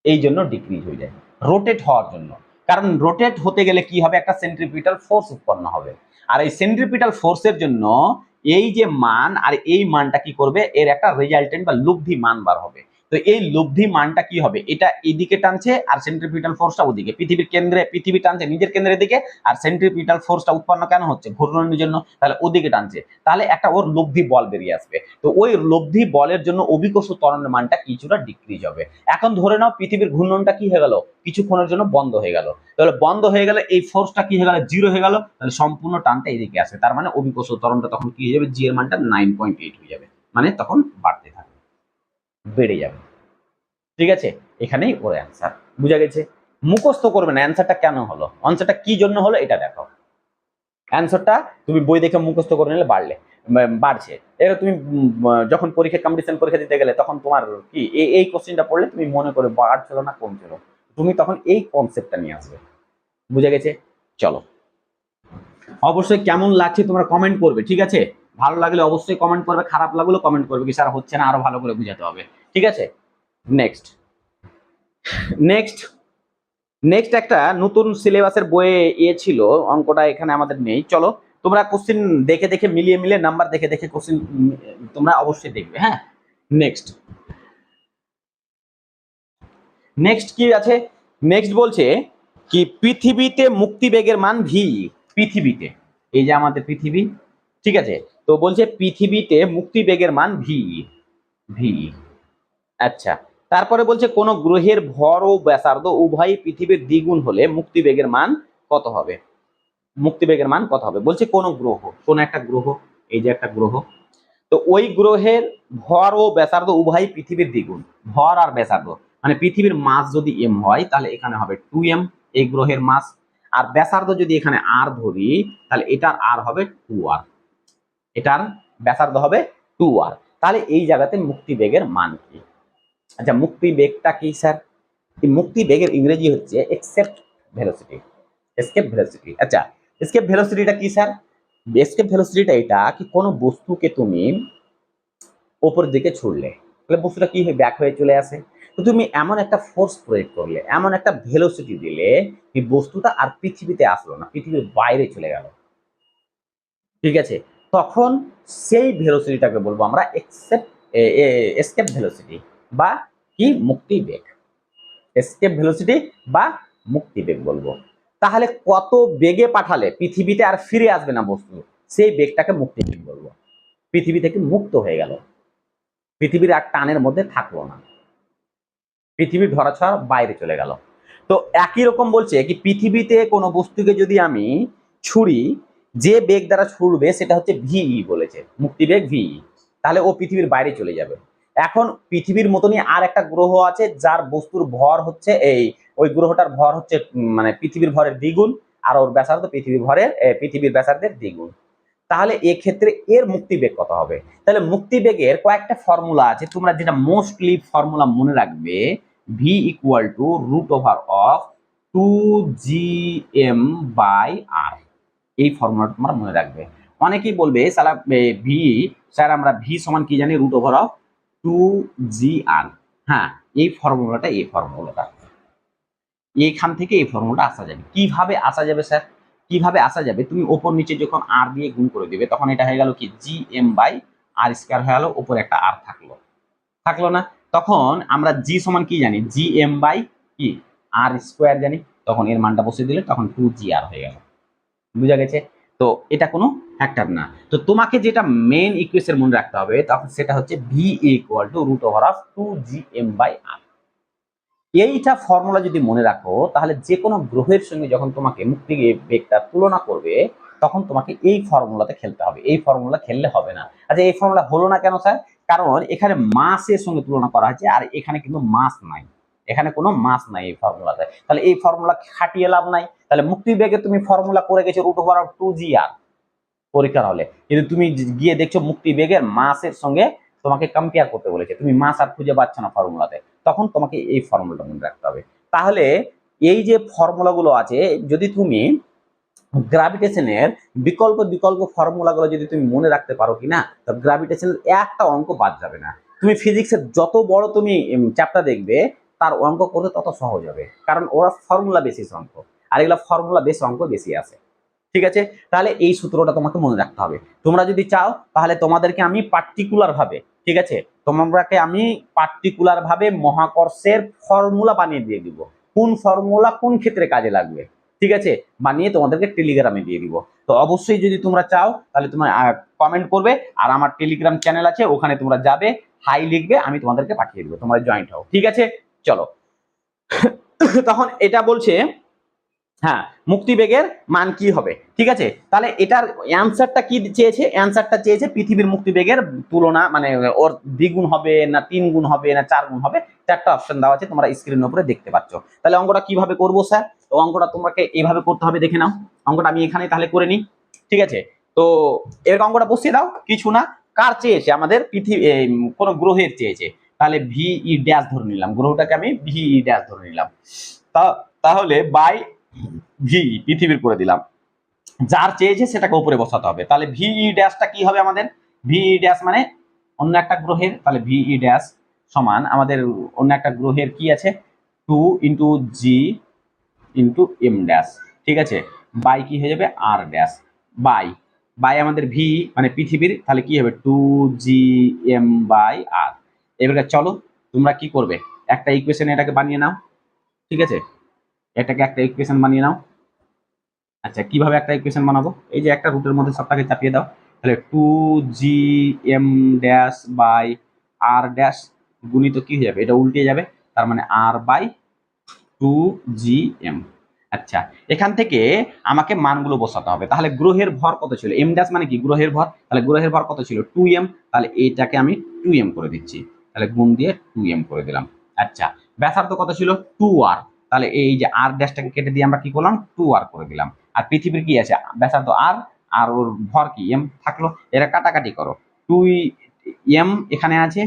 এই জন্য ডিক্রিজ হয়ে যায় রোটেট হওয়ার জন্য। কারণ রোটেট হতে গেলে কি হবে? একটা সেন্ট্রিপিটাল ফোর্স উৎপন্ন হবে। আর এই সেন্ট্রিপিটাল ফোর্সের জন্য এই যে মান আর এই মানটা কি করবে? এর একটা রেজাল্টেন্ট বা লব্ধি মান বার হবে। তো এই লব্ধি মানটা কি হবে? এটা এইদিকে টানছে আর সেন্ট্রিপিটাল ফোর্সটা ওদিকে, পৃথিবীর কেন্দ্রে, পৃথিবী টানছে নিজের কেন্দ্রের দিকে, আর সেন্ট্রিপিটাল ফোর্সটা উৎপন্ন কেন হচ্ছে? ঘূর্ণনের জন্য। তাহলে ওদিকে টানছে, তাহলে একটা ওর লব্ধি বল বেরিয়ে আসবে। তো ওই লব্ধি বলের জন্য অভিকর্ষ ত্বরণের মানটা কিছুটা ডিক্রিজ হবে। এখন ধরে নাও পৃথিবীর ঘূর্ণনটা কি হয়ে গেল? কিছুক্ষণের জন্য বন্ধ হয়ে গেল। তাহলে বন্ধ হয়ে গেলে এই ফোর্সটা কি হয়ে গেল? জিরো হয়ে গেল। তাহলে সম্পূর্ণ টানটা এদিকে আসে, তার মানে অভিকর্ষ ত্বরণটা তখন কি হয়ে যাবে? জি এর মানটা 9.8 হয়ে যাবে, মানে তখন বাড়তে থাকবে, বেড়ে যাবে। ঠিক আছে, এখানেই ওর অ্যান্সার বুঝা গেছে। মুখস্থ করবে না অ্যান্সারটা কেন হলো, অ্যান্সারটা কি জন্য হলো এটা দেখো। অ্যান্সারটা তুমি বই দেখে মুখস্থ করে নিলে বাড়ছে। এবার তুমি যখন পরীক্ষা কম্পিটিশন পরীক্ষা দিতে গেলে তখন তোমার কি এই কোশ্চেনটা পড়লে তুমি মনে করে বাড়ছিল না কমছিল, তুমি তখন এই কনসেপ্টটা নিয়ে আসবে। বুঝা গেছে? চলো, অবশ্যই কেমন লাগছে তোমরা কমেন্ট করবে, ঠিক আছে? ভালো লাগলে অবশ্যই কমেন্ট করবে, খারাপ লাগলে কমেন্ট করবে কি স্যার হচ্ছে না, আরো ভালো করে বুঝাতে হবে। ঠিক আছে, নেক্সট নেক্সট নেক্সট একটা নতুন সিলেবাসের বইয়ে ছিল, অঙ্কটা এখানে আমাদের নেই। চলো তোমরা কোশ্চেন দেখে দেখে মিলিয়ে মিলিয়ে নাম্বার দেখে দেখে কোশ্চেন তোমরা অবশ্যই দেখবে। হ্যাঁ, নেক্সট নেক্সট কি আছে? নেক্সট বলছে কি পৃথিবীতে মুক্তিবেগের মান ভি। পৃথিবীতে, এই যে আমাদের পৃথিবী, ঠিক আছে, তো বলছে পৃথিবীতে মুক্তিবেগের মান ভি। ভি, আচ্ছা, তারপরে বলছে কোন গ্রহের ভর ও ব্যাসার্ধ উভয়ই পৃথিবীর দ্বিগুণ হলে মুক্তিবেগের মান কত হবে? মুক্তিবেগের মান কত হবে? বলছে কোন গ্রহ, কোন একটা গ্রহ, এই যে একটা গ্রহ, তো ওই গ্রহের ভর ও ব্যাসার্ধ উভয়ই পৃথিবীর দ্বিগুণ। ভর আর ব্যাসার্ধ মানে পৃথিবীর মাস যদি এম হয় তাহলে এখানে হবে 2m এই গ্রহের মাস, আর ব্যাসার্ধ যদি এখানে আর ধরি তাহলে এটার আর হবে 2r, এটার ব্যাসার্ধ হবে 2r। তাহলে এই জায়গাতে মুক্তিবেগের মান কি? আচ্ছা, মুক্তিবেগটা কি স্যার? এই মুক্তিবেগের ইংরেজি হচ্ছে এক্সেপ্ট ভেলোসিটি, এসকেপ ভেলোসিটি। আচ্ছা, এসকেপ ভেলোসিটিটা কি স্যার? এসকেপ ভেলোসিটিটা এটা কি কোনো বস্তুকে তুমি উপরের দিকে ছুড়লে তাহলে বস্তুটা কি হয়? ব্যাক হয়ে চলে আসে। তো তুমি এমন একটা ফোর্স প্রয়োগ করলে, এমন একটা ভেলোসিটি দিলে, এই বস্তুটা আর পৃথিবীতে আসলো না, পৃথিবীর বাইরে চলে গেল। ঠিক আছে, তখন সেই ভেলোসিটিটাকে বলবো আমরা এসকেপ ভেলোসিটি বা কি মুক্তিবেগ। এসকেপ ভেলোসিটি বা মুক্তিবেগ বলবো। তাহলে কত বেগে পাঠালে পৃথিবীতে আর ফিরে আসবে না বস্তু, সেই বেগটাকে মুক্তিবেগ বলবো। পৃথিবী থেকে মুক্ত হয়ে গেল, পৃথিবীর আর টানের মধ্যে থাকলো না, পৃথিবী ধরাছোঁয়ার বাইরে চলে গেল। তো একই রকম বলছে কি পৃথিবীতে কোনো বস্তুকে যদি আমি ছুড়ি যে বেগ দ্বারা ছুটবে সেটা হচ্ছে ভিই বলেছে, মুক্তিবেগ ভিই, তাহলে ও পৃথিবীর বাইরে চলে যাবে। এখন পৃথিবীর মতনই আর একটা গ্রহ আছে যার বস্তুর ভর হচ্ছে ওই গ্রহটার ভর হচ্ছে মানে পৃথিবীর ভরের দ্বিগুণ, আর ওর ব্যাসার্ধ পৃথিবীর ব্যাসার্ধের দ্বিগুণ। তাহলে এক্ষেত্রে এর মুক্তিবেগ কত হবে? তাহলে মুক্তিবেগের কয়েকটা ফর্মুলা আছে, তোমরা যেটা মোস্টলি ফর্মুলা মনে রাখবে, V equal to root over of 2gm by R. এই ফর্মুলাটা তোমরা মনে রাখবে। অনেকেই বলবে সালা ভি, স্যার আমরা ভি সমান কি জানি, রুট ওভার অফ 2gr। হ্যাঁ, এই ফর্মুলাটা এইখান থেকে এই ফর্মুলাটা আসা যাবে। কিভাবে আসা যাবে স্যার? কিভাবে আসা যাবে? তুমি ওপর নিচে যখন আর দিয়ে গুণ করে দিবে তখন এটা হয়ে গেল কি gm বাই আর স্কয়ার হয়ে গেল, উপরে একটা আর থাকলো না? তখন আমরা জি সমান কি জানি, gm বাই কি আর স্কয়ার জানি, তখন এর মানটা বসিয়ে দিলে তখন 2gr হয়ে গেল। বুঝা গেছে? তো এটা কোনো ফ্যাক্টর না। তো তোমাকে যেটা মেইন ইকুয়েশন মনে রাখতে হবে তখন সেটা হচ্ছে V equal to root over of 2gm by R. এইটা ফর্মুলা যদি মনে রাখো তাহলে যে কোনো গ্রহের সঙ্গে যখন তোমাকে মুক্তিবেগটা তুলনা করবে তখন তোমাকে এই ফর্মুলাতে খেলতে হবে, এই ফর্মুলা খেললে হবে না। আচ্ছা, এই ফর্মুলা হলো না কেন স্যার? কারণ এখানে মাসের সঙ্গে তুলনা করা হয়েছে আর এখানে কিন্তু মাস নাই, এখানে কোনো মাস নাই এই ফর্মুলাতে, তাহলে এই ফর্মুলা খাটিয়ে লাভ নাই। তাহলে মুক্তিবেগে তুমি ফর্মুলা করে গেছো রুট ওভার অফ 2gr পরীক্ষার হলে, কিন্তু তুমি গিয়ে দেখছো মুক্তিবেগের মাসের সঙ্গে তোমাকে কম্পেয়ার করতে বলেছে, তুমি মাস আর খুঁজে পাচ্ছ না ফর্মুলাতে, তখন তোমাকে এই ফর্মুলাটা মনে রাখতে হবে। তাহলে এই যে ফর্মুলাগুলো আছে, যদি তুমি গ্রাভিটেশনের বিকল্প ফর্মুলাগুলো যদি তুমি মনে রাখতে পারো কিনা, তো গ্রাভিটেশনের একটা অঙ্ক বাদ যাবে না। তুমি ফিজিক্সের যত বড় তুমি চ্যাপ্টার দেখবে তার অঙ্ক করতে তত সহজ হবে, কারণ ওরা ফর্মুলা বেসিস অঙ্ক, আর এগুলো ফর্মুলা বেস অঙ্ক বেশি আছে। ঠিক আছে? তাহলে এই সূত্রটা তোমাকে মনে রাখতে হবে। তোমরা যদি চাও তাহলে তোমাদেরকে আমি পার্টিকুলার ভাবে, ঠিক আছে, তোমাকে আমি পার্টিকুলার ভাবে মহাকর্ষের ফর্মুলা বানিয়ে দিয়ে দিব, কোন ফর্মুলা কোন ক্ষেত্রে কাজে লাগবে, ঠিক আছে, বানিয়ে তোমাদেরকে টেলিগ্রামে দিয়ে দিব। তো অবশ্যই যদি তোমরা চাও তাহলে তোমরা কমেন্ট করবে, আর আমার টেলিগ্রাম চ্যানেল আছে, ওখানে তোমরা যাবে, হাই লিখবে, আমি তোমাদেরকে পাঠিয়ে দেবো, তোমরা জয়েন্ট হও। ঠিক আছে, চলো। তখন এটা বলছে, হ্যাঁ, মুক্তিবেগের মান কি হবে, ঠিক আছে। তাহলে এটার অ্যানসারটা কি চেয়েছে? অ্যানসারটা চেয়েছে পৃথিবীর মুক্তিবেগের তুলনা, মানে ওর দ্বিগুণ হবে না 3 গুণ হবে না 4 গুণ হবে, চারটা অপশন দেওয়া আছে, তোমরা স্ক্রিনের উপরে দেখতে পাচ্ছ। তাহলে অঙ্কটা কিভাবে করবো স্যার? তো অঙ্কটা তোমাকে এইভাবে করতে হবে, দেখে নাও। অঙ্কটা আমি এখানে তাহলে করে নিই, ঠিক আছে। তো এর অঙ্কটা বসিয়ে দাও, কিছু না, কার চেয়েছে? আমাদের পৃথিবী, কোন গ্রহের চেয়েছে, তাহলে ভিই ড্যাশ ধরে নিলাম, গ্রহটাকে আমি ভিই ড্যাশ ধরে নিলাম। তাহলে বাই ভি পৃথিবীর করে দিলাম, যার চেয়েছে সেটাকে উপরে বসাতে হবে। তাহলে ভিই ড্যাশটা কি হবে আমাদের? ভিই ড্যাশ মানে অন্য একটা গ্রহের, তাহলে ভিই ড্যাশ সমান আমাদের অন্য একটা গ্রহের কি আছে, 2 ইন্টু জি ইন্টু এম ড্যাশ, ঠিক আছে, বাই কি হয়ে যাবে আর ড্যাশ, বাই বাই আমাদের ভি মানে পৃথিবীর, তাহলে কি হবে 2gm বাই আর। এবারে চলো তোমরা কি করবে, একটা ইকুয়েশন এটাকে বানিয়ে নাও, ঠিক আছে, এটাকে একটা ইকুয়েশন বানিয়ে নাও। আচ্ছা, কিভাবে একটা ইকুয়েশন বানাবো? এই যে একটা রুটের মধ্যে সবটাকে চাপিয়ে দাও, তাহলে 2gm dash by R dash গুণিত কি হয়ে যাবে, এটা উল্টে যাবে, তার মানে আর বাই 2gm। আচ্ছা, এখান থেকে আমাকে মানগুলো বসাতে হবে। তাহলে গ্রহের ভর কত ছিল? এম ড্যাশ মানে কি গ্রহের ভর, তাহলে গ্রহের ভর কত ছিল 2m, তাহলে এইটাকে আমি 2m করে দিচ্ছি, তাহলে গুণ দিয়ে 2m করে দিলাম। আচ্ছা, ব্যাসার্ধ কত ছিল 2r, তাহলে এই যে আর ড্যাশটাকে কেটে দিয়ে আমরা কি করলাম 2r করে দিলাম। আর পৃথিবীর কি আছে, ব্যাসার্ধ আর, আর ওর ভর কি m থাকলো, এরা কাটাকাটি করো, 2m এখানে আছে,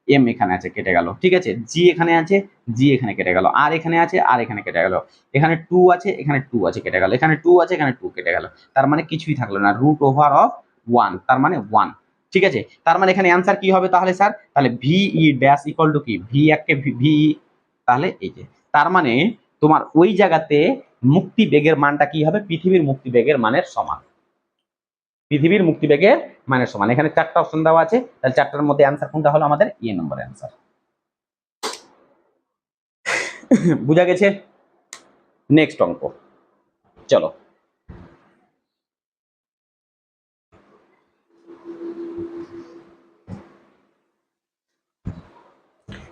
এম এখানে আছে, কেটে গেল, ঠিক আছে, জি এখানে আছে, জি এখানে কেটে গেল, আর এখানে আছে, আর এখানে কেটে গেল, এখানে 2 আছে, এখানে 2 আছে, কেটে গেল, এখানে 2 আছে, এখানে 2 কেটে গেল, তার মানে কিছুই থাকলো না, রুট ওভার অফ 1, তার মানে 1, ঠিক আছে। তার মানে এখানে অ্যান্সার কি হবে তাহলে স্যার? তাহলে ভিই ড্যাশ ইকুয়াল টু কি, ভি একে ভি, তাহলে এই যে, তার মানে তোমার ওই জায়গাতে মুক্তি বেগের মানটা কি হবে, পৃথিবীর মুক্তি বেগের মানের সমান, পৃথিবীর মুক্তিবেগের মানের সমান। এখানে চারটা অপশন দেওয়া আছে, তাহলে চারটার মধ্যে অ্যান্সার কোনটা হলো আমাদের এ নম্বর অ্যান্সার। বুঝা গেছে? নেক্সট অঙ্ক, চলো।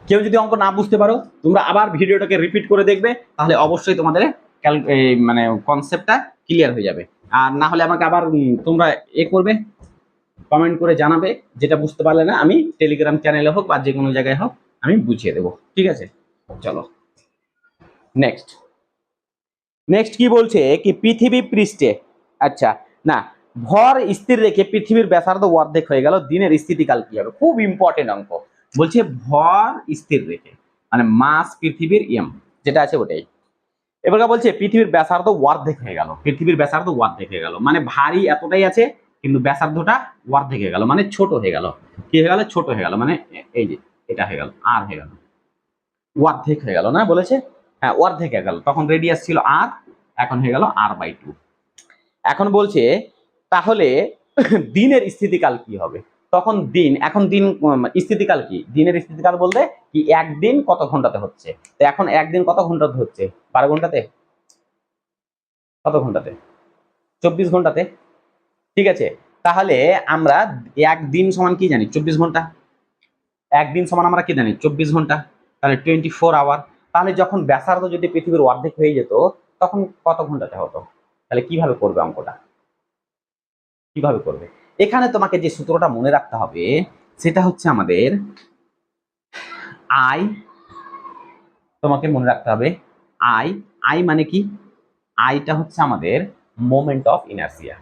কেউ যদি অঙ্ক না বুঝতে পারো তোমরা আবার ভিডিওটাকে রিপিট করে দেখবে, তাহলে অবশ্যই তোমাদের মানে কনসেপ্টটা ক্লিয়ার হয়ে যাবে। আর না হলে আমাকে আবার তোমরা করবে, কমেন্ট করে জানাবে, যেটা বুঝতে পারলে না আমি টেলিগ্রাম চ্যানেলে হোক বা যে কোনো জায়গায় হোক আমি বুঝিয়ে দেবো। ঠিক আছে, চলো নেক্সট। নেক্সট কি বলছে কি পৃথিবী পৃষ্ঠে, আচ্ছা না, ভর স্থির রেখে পৃথিবীর ব্যাসার্ধ অর্ধেক হয়ে গেল, দিনের স্থিতিকাল কি হবে? খুব ইম্পর্টেন্ট অঙ্ক। বলছে ভর স্থির রেখে মানে মাস পৃথিবীর যেটা আছে ওটাই। এবার বলছে পৃথিবীর ব্যাসার্ধ অর্ধেক হয়ে গেল, পৃথিবীর ব্যাসার্ধ অর্ধেক হয়ে গেল মানে ভারী এতটাই আছে কিন্তু ব্যাসার্ধটা অর্ধেক হয়ে গেল মানে ছোট হয়ে গেল। কি হয়ে গেল? ছোট হয়ে গেল, মানে এই যে এটা হয়ে গেল, আর হয়ে গেল অর্ধেক হয়ে গেল না বলেছে, হ্যাঁ অর্ধেক হয়ে গেল। তখন রেডিয়াস ছিল আর, এখন হয়ে গেল r/2। এখন বলছে তাহলে দিনের স্থিতিকাল কি হবে? তখন দিন, এখন দিন স্থিতিকাল কি? দিনের স্থিতিকাল বলতে কি একদিন কত ঘন্টাতে হচ্ছে। তো এখন একদিন কত ঘন্টাতে হচ্ছে? 12 ঘন্টাতে। কত ঘন্টাতে? 24 ঘন্টাতে। ঠিক আছে, তাহলে আমরা একদিন সমান কি জানি? 24 ঘন্টা। একদিন সমান আমরা কি জানি? 24 ঘন্টা। তাহলে 24 আওয়ার। তাহলে যখন ব্যাসার্ধ যদি পৃথিবীর অর্ধেক হয়ে যেত তখন কত ঘন্টাতে হতো? তাহলে কিভাবে করবে অঙ্কটা? কিভাবে করবে? এখানে তোমাকে যে সূত্রটা মনে রাখতে হবে সেটা হচ্ছে আমাদের আই। তোমাকে মনে রাখতে হবে আই। আই মানে কি? আইটা হচ্ছে আমাদের moment of inertia,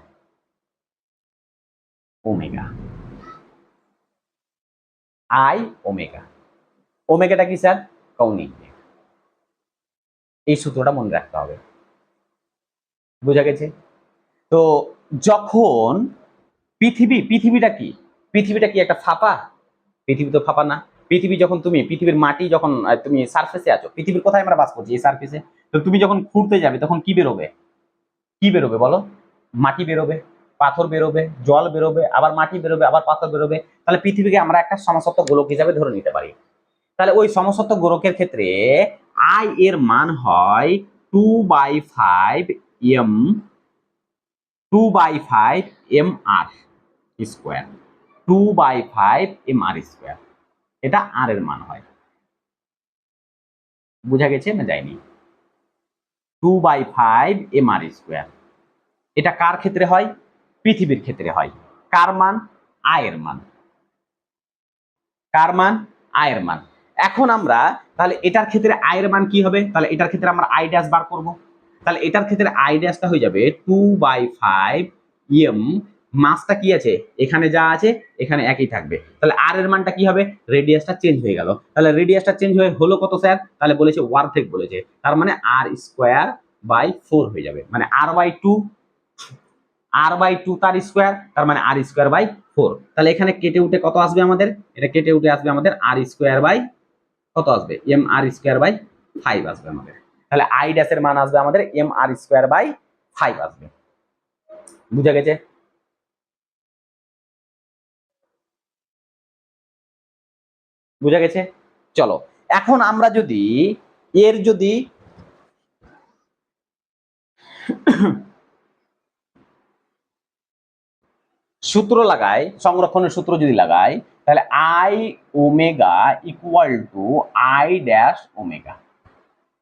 omega. I omega. ওমেগাটা কি স্যার? কৌণিক বেগ। এই সূত্রটা মনে রাখতে হবে। বোঝা গেছে? তো যখন পৃথিবীটা কি? পৃথিবীটা কি একটা ফাঁপা? পৃথিবী তো ফাঁপা না। পৃথিবী যখন পৃথিবীর মাটি যখন তুমি সারফেসে আছো, পৃথিবীর কোথায় আমরা বাস করছি? এই সারফেসে। তো তুমি যখন ঘুরতে যাবে তখন কি বেরোবে? কি বেরোবে বলো? মাটি বেরোবে, পাথর বেরোবে, জল বেরোবে, আবার মাটি বেরোবে, আবার পাথর বেরোবে। তাহলে পৃথিবীকে আমরা একটা সমসত্ব গোলক হিসাবে ধরে নিতে পারি। তাহলে ওই সমসত্ব গোলকের ক্ষেত্রে আই এর মান হয় 2/5 M, 2/5 M R square, 2/5 M R square. এটা আর এর মান হয়। বোঝা গেছে না যায়নি? 2/5 এম আর স্কোয়ার। এটা কার ক্ষেত্রে হয়? পৃথিবীর ক্ষেত্রে হয়। কার মান? আয়ের মান। কার মান? আয়ের মান। এখন আমরা তাহলে এটার ক্ষেত্রে আয়ের মান কি হবে? তাহলে এটার ক্ষেত্রে আমরা আই ড্যাশ বার করব। তাহলে এটার ক্ষেত্রে আই ড্যাশটা হয়ে যাবে 2/5 এম। মাসটা কি আছে? এখানে যা আছে এখানে একই থাকবে। তাহলে আর এর মানটা কি হবে? রেডিয়াসটা চেঞ্জ হয়ে গেল। তাহলে রেডিয়াসটা চেঞ্জ হয়ে হলো কত স্যার? তাহলে বলেছে অর্ধেক বলেছে। তার মানে r²/4 হয়ে যাবে। মানে r/2, r/2 তার স্কোয়ার, তার মানে r²/4। তাহলে এখানে কেটে উঠে কত আসবে আমাদের? এটা কেটে উঠে আসবে আমাদের r² কত আসবে? mr²/5 আসবে আমাদের। তাহলে আই ড্যাশের মান আসবে আমাদের mr²/5 আসবে। বুঝা গেছে? বুঝা গেছে? চলো এখন আমরা যদি এর যদি সূত্র লাগাই, সংরক্ষণের সূত্র যদি লাগাই, তাহলে I omega equal to I dash omega.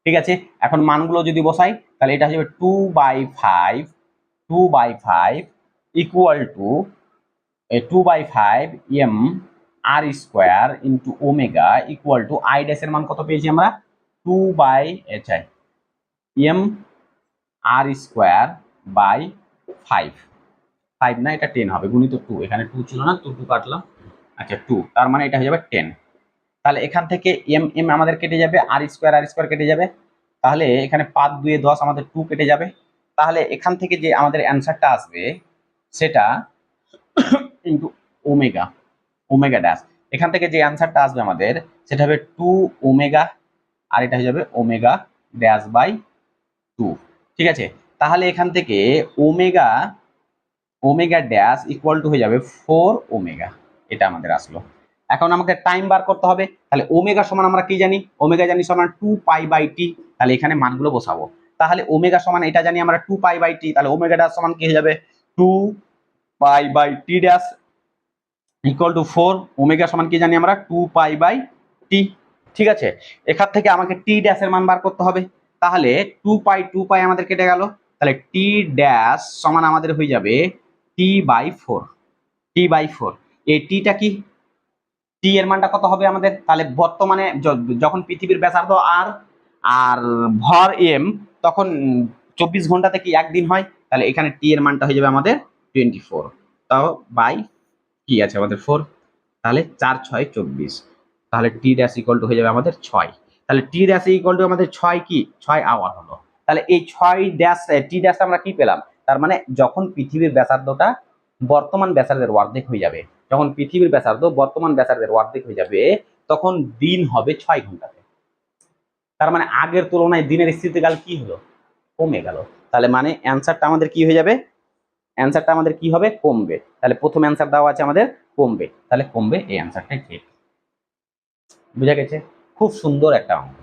ঠিক আছে, এখন মানগুলো যদি বসাই তাহলে এটা হয়ে যাবে 2/5 equal to 2/5 M R square into omega equal to I ড্যাশের মান কত পেয়েছি আমরা? 2/এম আর স্কোয়ার বাই 5। 5 না, এটা 10 হবে, গুণিত 2। এখানে 2 ছিল না, 2 কাটলাম। আচ্ছা 2, তার মানে এটা হয়ে যাবে 10। তাহলে এখান থেকে এম এম আমাদের কেটে যাবে, আর স্কোয়ার কেটে যাবে। তাহলে এখানে 5 2 10 আমাদের 2 কেটে যাবে। তাহলে এখান থেকে যে আমাদের অ্যান্সারটা আসবে সেটা ইন্টু ওমেগা, ওমেগা ড্যাশ। এখান থেকে যে অ্যান্সারটা আসবে আমাদের সেটা হবে 2 ওমেগা, আর এটা হয়ে যাবে ওমেগা ড্যাশ বাই 2। ঠিক আছে, তাহলে এখান থেকে omega, omega dash equal two হয়ে যাবে 4 ওমেগা। এটা আমাদের আসলো। এখন আমাকে টাইম বার করতে হবে। তাহলে ওমেগা সমান আমরা কি জানি? ওমেগা জানি সমান 2π/t। তাহলে এখানে মানগুলো বসাবো। তাহলে ওমেগা সমান এটা জানি আমরা 2π/t। তাহলে ওমেগা ড্যাশ সমান কি হয়ে যাবে? 2π/t dash equal two 4। Omega সমান কি জানি আমরা? 2π/t। ঠিক আছে, এখান থেকে আমাকে টি ড্যাশের মান বার করতে হবে। তাহলে 2π আমাদের কেটে গেল। তাহলে টি ড্যাশ সমান আমাদের হয়ে যাবে T/4। T/4 এই টিটা কি, টি এর মানটা কত হবে আমাদের? তাহলে বর্তমানে যখন পৃথিবীর ব্যাসার্ধ আর আর ভর এম, তখন 24 ঘন্টাতে কি একদিন হয়? তাহলে এখানে টি এর মানটা হয়ে যাবে আমাদের 24, তাও বাই কি আছে আমাদের 4, তাহলে 4×6 = 24। তাহলে টি ড্যাশ ইকুয়াল টু হয়ে যাবে আমাদের 6। তাহলে টি ড্যাশ ইকুয়াল টু আমাদের 6 কি 6 আওয়ার হলো। তাহলে এই 6 ড্যাশ টি ড্যাশ আমরা কি পেলাম? তার মানে যখন পৃথিবীর ব্যাসার্ধটা বর্তমান ব্যাসার্ধের অর্ধেক হয়ে যাবে, যখন পৃথিবীর ব্যাসার্ধ বর্তমান ব্যাসার্ধের অর্ধেক হয়ে যাবে, তখন দিন হবে 6 ঘন্টাতে। তার মানে আগের তুলনায় দিনের স্থিতিকাল কি হলো? কমে গেল। তাহলে মানে অ্যান্সারটা আমাদের কি হয়ে যাবে? অ্যান্সারটা আমাদের কি হবে? কমবে। তাহলে প্রথম অ্যান্সার দেওয়া আছে আমাদের কমবে, তাহলে কমবে, এই অ্যান্সারটাই ঠিক। বুঝা গেছে? খুব সুন্দর একটা অঙ্ক।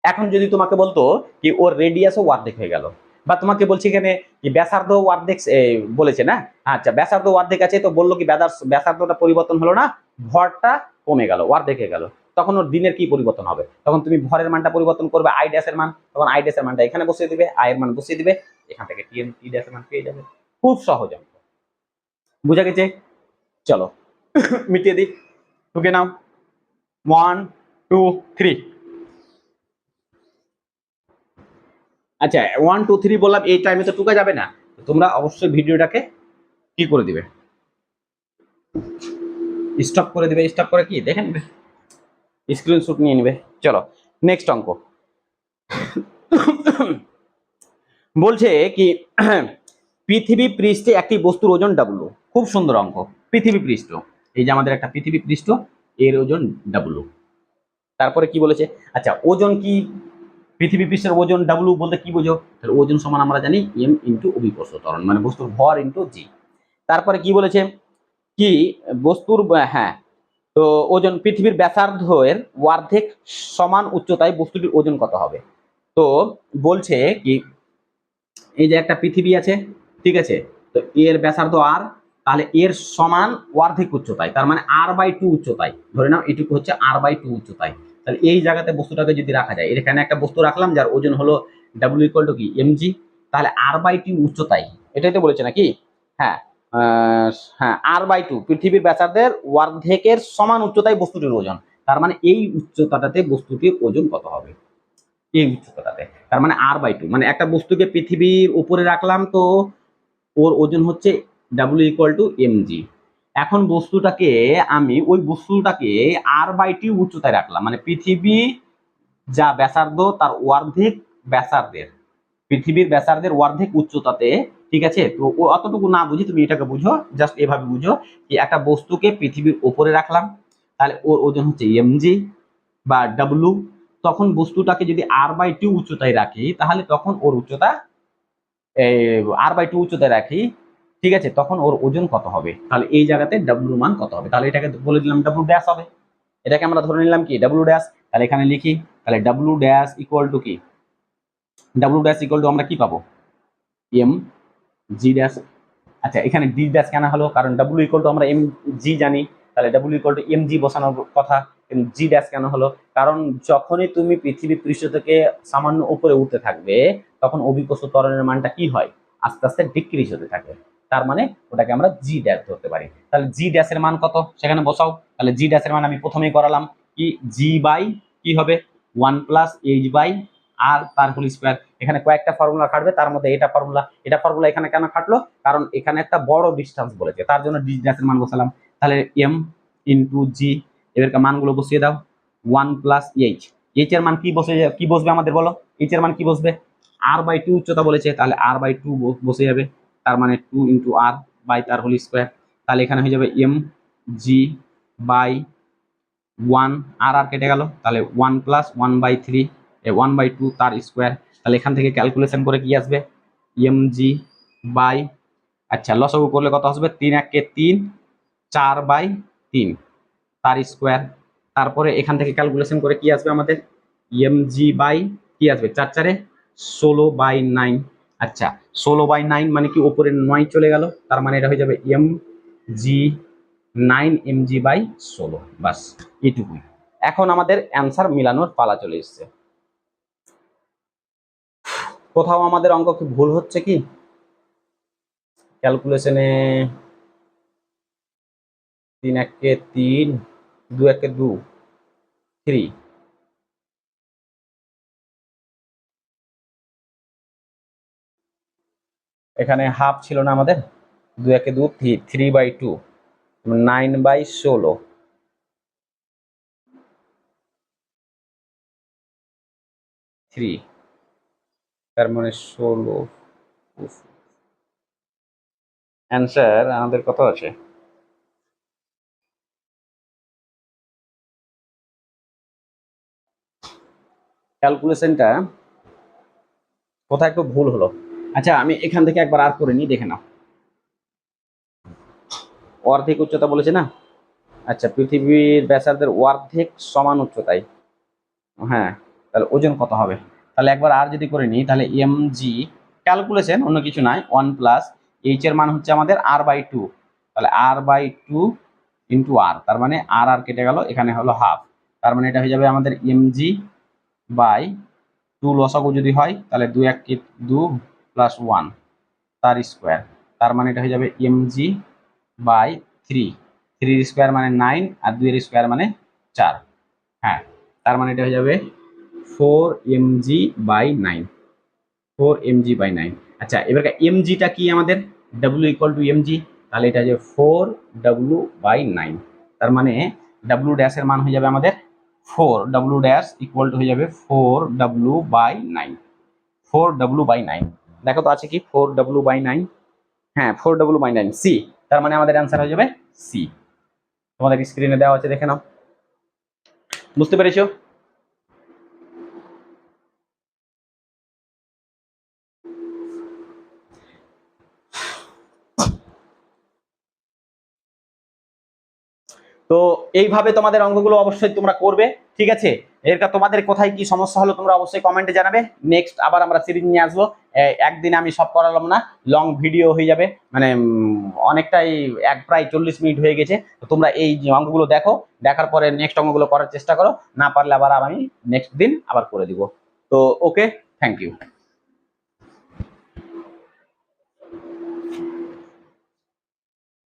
এখন যদি তোমাকে বলতো কি ওর রেডিয়াসও অর্ধেক হয়ে গেল, বা তোমাকে বলছি এখানে কি ব্যাসার্ধ অর্ধেক বলেছে না, আচ্ছা ব্যাসার্ধ অর্ধেক আছে, তো বললো কি ব্যাসার্ধটা পরিবর্তন হলো না, ভরটা কমে গেল, অর্ধেক হয়ে গেল, তখন ওর দিনের কি পরিবর্তন হবে? তখন তুমি ভরের মানটা পরিবর্তন করবে আই ড্যাশের মান, তখন আই ড্যাশের মানটা এখানে বসিয়ে দিবে, আই এর মান বসিয়ে দিবে, এখান থেকে টি ড্যাশের মান পেয়ে যাবে। খুব সহজ অঙ্ক। বুঝা গেছে? চলো মিটিয়ে দিই, টুকে নাও 1 2 3। আচ্ছা 1 2 3 বললাম, এই টাইমে তো টুকা যাবে না, তোমরা অবশ্যই ভিডিওটাকে কি করে দিবে, স্টপ করে দিবে, স্টপ করে কি দেখে নিবে, স্ক্রিনশট নিয়ে নিবে। চলো নেক্সট অঙ্ক। বলছে কি পৃথিবী পৃষ্ঠে একটি বস্তুর ওজন ডাব্লু। খুব সুন্দর অঙ্ক। পৃথিবী পৃষ্ঠ, এই যে আমাদের একটা পৃথিবী পৃষ্ঠ, এর ওজন ডাব্লু। তারপরে কি বলেছে, আচ্ছা ওজন কি, পৃথিবী পৃষ্ঠের ওজন ডাব্লু বলতে কি বোঝো? তাহলে ওজন সমান আমরা জানি এম ইন্টু অভিকর্ষ ত্বরণ, মানে বস্তুর ভর ইন্টু জি। তারপরে কি বলেছে কি বস্তুর, হ্যাঁ, তো ওজন পৃথিবীর ব্যাসার্ধের অর্ধেক সমান উচ্চতায় বস্তুটির ওজন কত হবে? তো বলছে কি এই যে একটা পৃথিবী আছে, ঠিক আছে, তো এর ব্যাসার্ধ আর, তাহলে এর সমান অর্ধেক উচ্চতায়, তার মানে r/2 উচ্চতায়, ধরে নাও এটুকু হচ্ছে r/2 উচ্চতায়। তাহলে এই জায়গাতে বস্তুটাকে যদি রাখা যায়, এখানে একটা বস্তু রাখলাম যার ওজন হলো w ইকুয়াল টু কি mg, তাহলে r/2 উচ্চতায়, এটাই তো বলেছে নাকি? হ্যাঁ, হ্যাঁ r/2 পৃথিবীর ব্যাসার্ধের অর্ধেকের সমান উচ্চতায় বস্তুটির ওজন, তার মানে এই উচ্চতাটাতে বস্তুটির ওজন কত হবে? এই উচ্চতাটাতে, তার মানে r/2, মানে একটা বস্তুকে পৃথিবীর উপরে রাখলাম, তো ওর ওজন হচ্ছে w ইকুয়াল টু mg। এখন বস্তুটাকে আমি ওই বস্তুটাকে r/2 উচ্চতায় রাখলাম, মানে পৃথিবী যা ব্যাসার্ধ তার অর্ধেক ব্যাসার্ধের, পৃথিবীর ব্যাসার্ধের অর্ধেক উচ্চতাতে, ঠিক আছে। তো ও অতটুকু না বুঝি, তুমি এটাকে বুঝো, জাস্ট এভাবে বুঝো কি একটা বস্তুকে পৃথিবীর উপরে রাখলাম, তাহলে ওর ওজন হচ্ছে mg বা w। তখন বস্তুটাকে যদি r/2 উচ্চতায় রাখি, তাহলে তখন ওর উচ্চতা r/2 উচ্চতায় রাখি, ঠিক আছে, তখন ওর ওজন কত হবে? তাহলে এই জায়গাতে w মান কত হবে? তাহলে এটাকে বলে দিলাম w ড্যাশ হবে, এটাকে আমরা ধরে নিলাম কি w ড্যাশ। তাহলে এখানে লিখি, তাহলে w ড্যাশ ইকুয়াল টু কি, w ড্যাশ ইকুয়াল টু আমরা কি পাবো m g ড্যাশ। আচ্ছা এখানে d ড্যাশ কেন হলো? কারণ w ইকুয়াল টু আমরা m g জানি, তাহলে w equal to m g বসানোর কথা, কিন্তু g ড্যাশ কেন হলো? কারণ যখনই তুমি পৃথিবী পৃষ্ঠ থেকে সামান্য উপরে উঠতে থাকবে, তখন অভিকর্ষ ত্বরণের মানটা কি হয়? আস্তে আস্তে ডিক্রিজ হতে থাকে, তার মানে ওটাকে আমরা জি ড্যাশ ধরতে পারি। তাহলে জি ড্যাশের মান কত সেখানে বসাও। তাহলে জি ড্যাশের মান আমি প্রথমেই করালাম কি, জি বাই কি হবে 1 প্লাস এইচ বাই আর তার হোল স্কয়ার। এখানে কয়েকটা ফর্মুলা খাটবে, তার মধ্যে এটা ফর্মুলা এখানে কেন খাটলো? কারণ এখানে একটা বড় ডিস্টেন্স বলেছে, তার জন্য জি ড্যাশের মান বসালাম। তাহলে এম ইন্টু জি, এবার মানগুলো বসিয়ে দাও। 1 প্লাস এইচ, এইচ এর মান কি বসবে আমাদের বলো? এইচ এর মান কি বসবে? r/2 উচ্চতা বলেছে, তাহলে r/2 বসে যাবে, তার মানে 2 ইন্টু আর বাই তার হোল স্কয়ার। তাহলে এখানে হয়ে যাবে এম জি বাই 1, আর কেটে গেল, তাহলে 1 প্লাস 1/3 1/2 তার স্কয়ার। তাহলে এখান থেকে ক্যালকুলেশন করে কি আসবে, এম জি বাই, আচ্ছা লসাগু করলে কত আসবে, 3 1 3, 4/3 তার স্কয়ার। তারপরে এখান থেকে ক্যালকুলেশন করে কি আসবে আমাদের, এম জি বাই কি আসবে 4 4 16/9। আচ্ছা 16/9 মানে কি উপরে 9 চলে গেল, তার মানে এটা হয়ে যাবে এম জি 9 mg বাই 16, বাস এইটুকুই। এখন আমাদের অ্যান্সার মিলানোর পালা চলে এসছে। কোথাও আমাদের অঙ্ক কি ভুল হচ্ছে কি ক্যালকুলেশনে? 3 একে 3, 2 একে 2, 3। এখানে হাফ ছিল না আমাদের, 2 একে 2, 3/2, 9/16, 3, তার মানে 16। অ্যান্সার আমাদের কত আছে? ক্যালকুলেশনটা কোথায় একটু ভুল হলো। আচ্ছা আমি এখান থেকে একবার আর করে নিই, দেখে নাও। অর্ধেক উচ্চতা বলেছে না? আচ্ছা, পৃথিবীর ব্যাসার্ধের অর্ধেক সমান উচ্চতায়, হ্যাঁ, তাহলে ওজন কত হবে? তাহলে একবার আর যদি করে নিই, তাহলে এম জি ক্যালকুলেশন অন্য কিছু নয়, 1 প্লাস এইচ এর মান হচ্ছে আমাদের r/2, তাহলে r/2 ইন্টু আর, তার মানে আর আর কেটে গেল, এখানে হলো হাফ, তার মানে এটা হয়ে যাবে আমাদের এম জি বাই 2, লসাগু যদি হয় তাহলে 2 1 2 প্লাস 1 তার স্কোয়ার, তার মানে এটা হয়ে যাবে এম জি বাই 3, 3 স্কোয়ার মানে 9, আর 2 এর স্কোয়ার মানে 4, হ্যাঁ, তার মানে এটা হয়ে যাবে 4mg/9, 4mg/9। আচ্ছা এবার mgটা কি আমাদের? w = mg, তাহলে এটা হচ্ছে 4w/9, তার মানে w ড্যাশ এর মান হয়ে যাবে আমাদের 4, w ড্যাশ হয়ে যাবে 4w/9, 4w/9। দেখো তো আছে কি 4w/9? হ্যাঁ, 4w/9 সি, তার মানে আমাদের অ্যান্সার হয়ে যাবে সি। তোমাদের স্ক্রিনে দেওয়া আছে, দেখে নাও। বুঝতে পেরেছো? তো এইভাবে তোমাদের অঙ্কগুলো অবশ্যই তোমরা করবে, ঠিক আছে? তোমাদের কোথায় কি সমস্যা হলো তোমরা অবশ্যই কমেন্টে জানাবে। নেক্সট আবার আমরা সিরিজ নিয়ে আসবো। একদিন আমি সব করালাম না, লং ভিডিও হয়ে যাবে, মানে অনেকটাই, প্রায় 40 মিনিট হয়ে গেছে। তো তোমরা এই যে অঙ্কগুলো দেখো, দেখার পরে নেক্সট অঙ্কগুলো করার চেষ্টা করো, না পারলে আবার আমি নেক্সট দিন আবার করে দিব। তো ওকে, থ্যাংক ইউ।